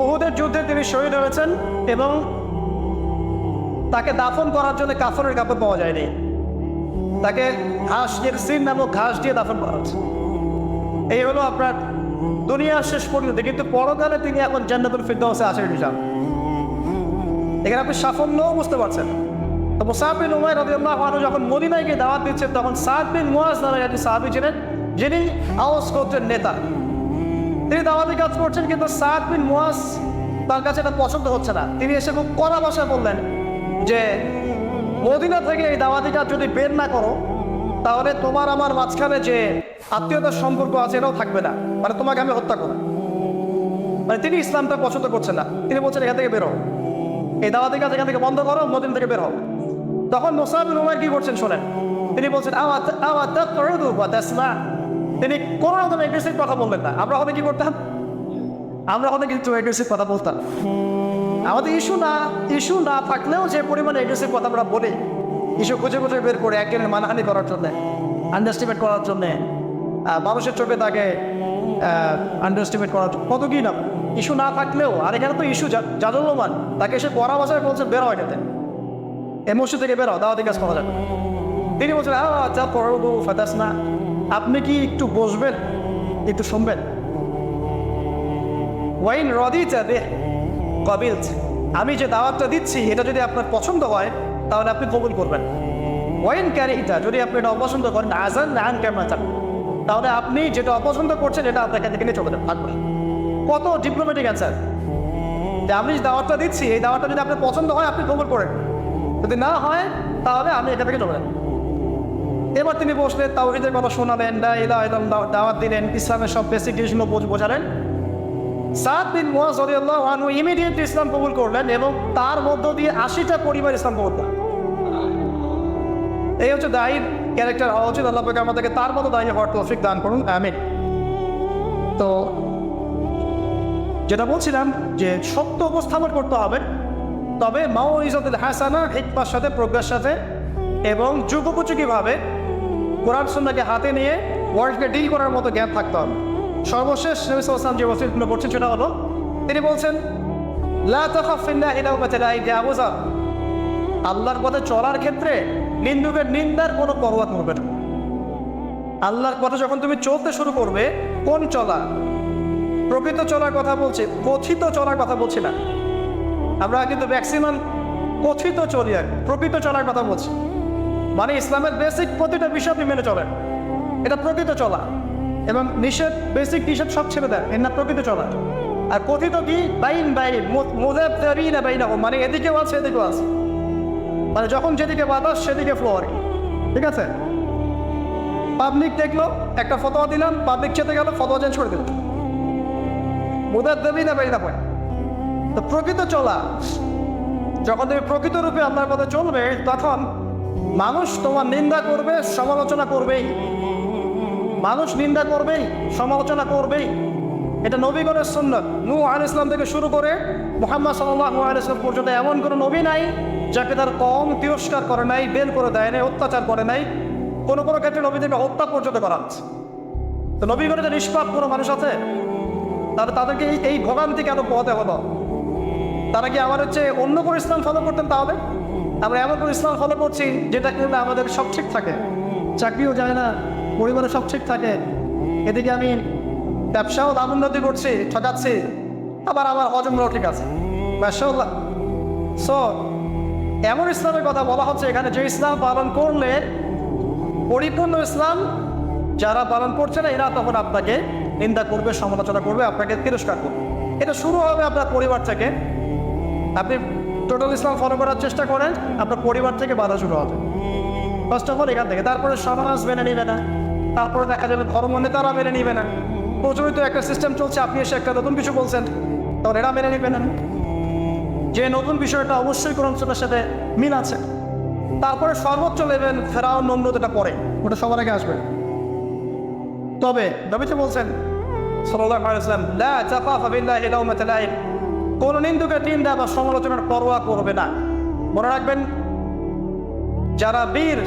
উহুদের যুদ্ধে তিনি শহীদ হয়েছেন এবং তাকে দাফন করার জন্য কাফনের কাপড় পাওয়া যায়নি, তাকে ঘাস সিন নামক ঘাস দিয়ে দাফন করা হচ্ছে। এই হলো আপনার দুনিয়ার শেষ পর্যন্ত, কিন্তু পরকালে তিনি এখন জান্নাতুল ফিরদাউসে আছেন হিসাব। এখানে আপনি সাফল্যও বুঝতে পারছেন। তো মুসআব বিন উমাইর রাদিয়াল্লাহু আনহু যখন মদিনায় গিয়ে দাওয়াত দিচ্ছেন, তখন সাদ বিন মুআজ নামে একজন সাহাবী ছিলেন, যিনি আওস গোত্রের নেতা। তিনি দাওয়াতি কাজ করছেন, কিন্তু সাদ বিন মুআজ তার কাছে এটা পছন্দ হচ্ছে না। তিনি এসে খুব কড়া ভাষায় বললেন যে মদিনা থেকে এই দাওয়াতি কাজ যদি বের না করো, তাহলে তোমার আমার মাঝখানে যে আত্মীয়তার সম্পর্ক আছে এটাও থাকবে না, মানে তোমাকে আমি হত্যা করব। মানে তিনি ইসলামটা পছন্দ করছেন না। তিনি বলছেন এখান থেকে বেরো, এই দাওয়াতি কাজ এখান থেকে বন্ধ করো, মদিনা থেকে বের হও। তখন মুসআব বিন উমাইর কি করছেন শোনেন, তিনি বলছেন তিনি কোনো রকম এগ্রেসিভ কথা বললেন না। আমরা হয়তো কি করতাম, আমরা হয়তো কিন্তু এগ্রেসিভ কথা বলতাম। আমাদের ইস্যু না থাকলেও যে পরিমাণে এগ্রেসিভ কথা আমরা বলি, ইস্যু খুঁজে খুঁজে বের করে একজনের মানহানি করার জন্যে, আন্ডারস্টিমেট করার জন্যে, মানুষের চোখে তাকে আন্ডারস্টিমেট করার জন্য, কত কি না ইস্যু না থাকলেও। আর এখানে তো ইস্যু জাজল্যমান, তাকে এসে পড়া ভাষায় বলছেন বের হয় এটাতে, এই মসজিদ থেকে বের হও, দাওয়াতি কাজ করা যাবে। তিনি বলছেন আচ্ছা পড়বো ফাতাস না, আপনি কি একটু বসবেন, একটু শুনবেন। ওয়াইন রদিতা দে কবিল, আমি যে দাওয়াতটা দিচ্ছি এটা যদি আপনার পছন্দ হয় তাহলে আপনি কবুল করবেন। ওয়াইন ক্যারিটা, যদি আপনি এটা অপছন্দ করেন, আজান নান কেমন থাকবেন, তাহলে আপনি যেটা অপছন্দ করছেন এটা আপনাকে থেকে নিয়ে চলে থাকবেন। কত ডিপ্লোম্যাটিক অ্যান্সার, যে আমি যে দাওয়াতটা দিচ্ছি এই দাওয়াতটা যদি আপনার পছন্দ হয় আপনি কবুল করেন, যদি না হয় তাহলে আপনি এটা থেকে চলে যান। এবার তিনি বসলেন, তাওহীদের কথা শোনালেন, লা ইলাহা ইল্লাল্লাহ দাওয়াত দিলেন, ইসলামের সব বেসিক জিনিসগুলো বোঝালেন। সাদ বিন মুআজ রাদিয়াল্লাহু আনহু ইমিডিয়েটলি ইসলাম কবুল করলেন এবং তার মধ্য দিয়ে 80টা পরিবার ইসলাম কবুল করলেন। এই হচ্ছে দায়ীর ক্যারেক্টার হওয়া উচিত। আল্লাহ পাক আমাদেরকে তার মতো দায়ী হওয়ার তৌফিক দান করুন, আমিন। তো যেটা বলছিলাম যে সত্য উপস্থাপন করতে হবে, তবে মাউইজাতুল হাসানা, হিকমার সাথে, প্রজ্ঞার সাথে এবং যুগোপযোগীভাবে কোরআন সুন্নাহকে হাতে নিয়ে ওয়ার্ল্ডকে ডিল করার মতো জ্ঞান থাকতে হবে। সর্বশেষ নবী সাল্লাল্লাহু আলাইহি ওয়াসাল্লাম যে ওসিয়তগুলো করছেন সেটা হলো, তিনি বলছেন লা তাখাফ ফিল্লাহি লাওমাতা লাইম, ইয়া আবু যার, আল্লাহর পথে চলার ক্ষেত্রে নিন্দুকের নিন্দার কোনো পরোয়া করবে না। আল্লাহর পথে যখন তুমি চলতে শুরু করবে, কোন চলা, প্রকৃত চলার কথা বলছি, কথিত চলার কথা বলছি না। আমরা কিন্তু ম্যাক্সিমাম কথিত চলি, আর প্রকৃত চলার কথা বলছি। মানে ইসলামের বেসিক প্রতিটা বিষয় আপনি মেনে চলেন, এটা প্রকৃত চলা। এবং নিষেধ, বেসিক নিষেধ সব ছেড়ে দেন, এর না প্রকৃত চলা। আর কথিত কি, বাইন মুযাবযাবিনা বাইনাহুম, মানে এদিকেও আছে এদিকেও আছে, মানে যখন যেদিকে বাতাস সেদিকে ফ্লো আর কি, ঠিক আছে। পাবলিক দেখলো, একটা ফতোয়া দিলাম, পাবলিক চেতে গেল, ফতোয়া চেঞ্জ করে দিল, মুযাবযাবিনা বাইনাহুম। তো প্রকৃত চলা, যখন তুমি প্রকৃত রূপে আল্লাহর পথে চলবে, তখন মানুষ তোমার নিন্দা করবে, সমালোচনা করবেই। মানুষ নিন্দা করবেই, সমালোচনা করবেই। এটা নবীগণের সুন্নাত। নূহ আলাইহিস সালাম থেকে শুরু করে মুহাম্মদ সাল্লাল্লাহু আলাইহি ওয়াসাল্লাম পর্যন্ত এমন কোনো নবী নাই যাকে তার কওম তিরস্কার করে নাই, বের করে দেয় নাই, অত্যাচার করে নাই। কোনো কোনো ক্ষেত্রে নবীদেরকে হত্যা পর্যন্ত করা হচ্ছে। তো নবীগণের যে নিষ্পাপ কোনো মানুষ আছে, তাহলে তাদেরকে এই ভোগান্তি কেন পোহাতে হলো? তারা কি আমার হচ্ছে অন্য কোনো ইসলাম ফলো করতেন? তাহলে আমরা এমন কোনো ইসলাম ফলো করছি যেটা কিন্তু আমাদের সব ঠিক থাকে, চাকরিও যায় না, পরিবারে সব ঠিক থাকে, এদিকে আমি ব্যবসাও দাম উন্নতি করছি, ঠকাচ্ছি, আবার আমার হজমরাও ঠিক আছে, মাশাআল্লাহ। সো এমন ইসলামের কথা বলা হচ্ছে এখানে, যে ইসলাম পালন করলে পরিপূর্ণ ইসলাম যারা পালন করছে না, এরা তখন আপনাকে নিন্দা করবে, সমালোচনা করবে, আপনাকে তিরস্কার করবে। এটা শুরু হবে আপনার পরিবার থেকে। আপনি টোটাল ইসলাম ফলো করার চেষ্টা করেন, আপনার পরিবার থেকে বাধা শুরু হবে ফার্স্ট অফ অল, এখান থেকে। তারপরে সমাজ মেনে নিবে না, তারপরে দেখা যাবে ধর্ম নেতারা মেনে নিবে না। প্রচলিত একটা সিস্টেম চলছে, আপনি এসে একটা নতুন কিছু বলছেন, তখন এরা মেনে নিবে না, যে নতুন বিষয়টা অবশ্যই কোরআন সুন্নাহর সাথে মিল আছে। তারপরে সর্বোচ্চ লেভেল ফেরাউন নমরুদ, এটা পরে, ওটা সবার আগে আসবে। তবে নবীজি বলছেন সাল্লাল্লাহু আলাইহি ওয়াসাল্লাম, লা তাখাফা বিল্লাহি লাওমাতা লাইম, কোন নিন্দুকের নিন্দা বা সমালোচনার পরোয়া করবে না। মনে রাখবেন, যারা বীর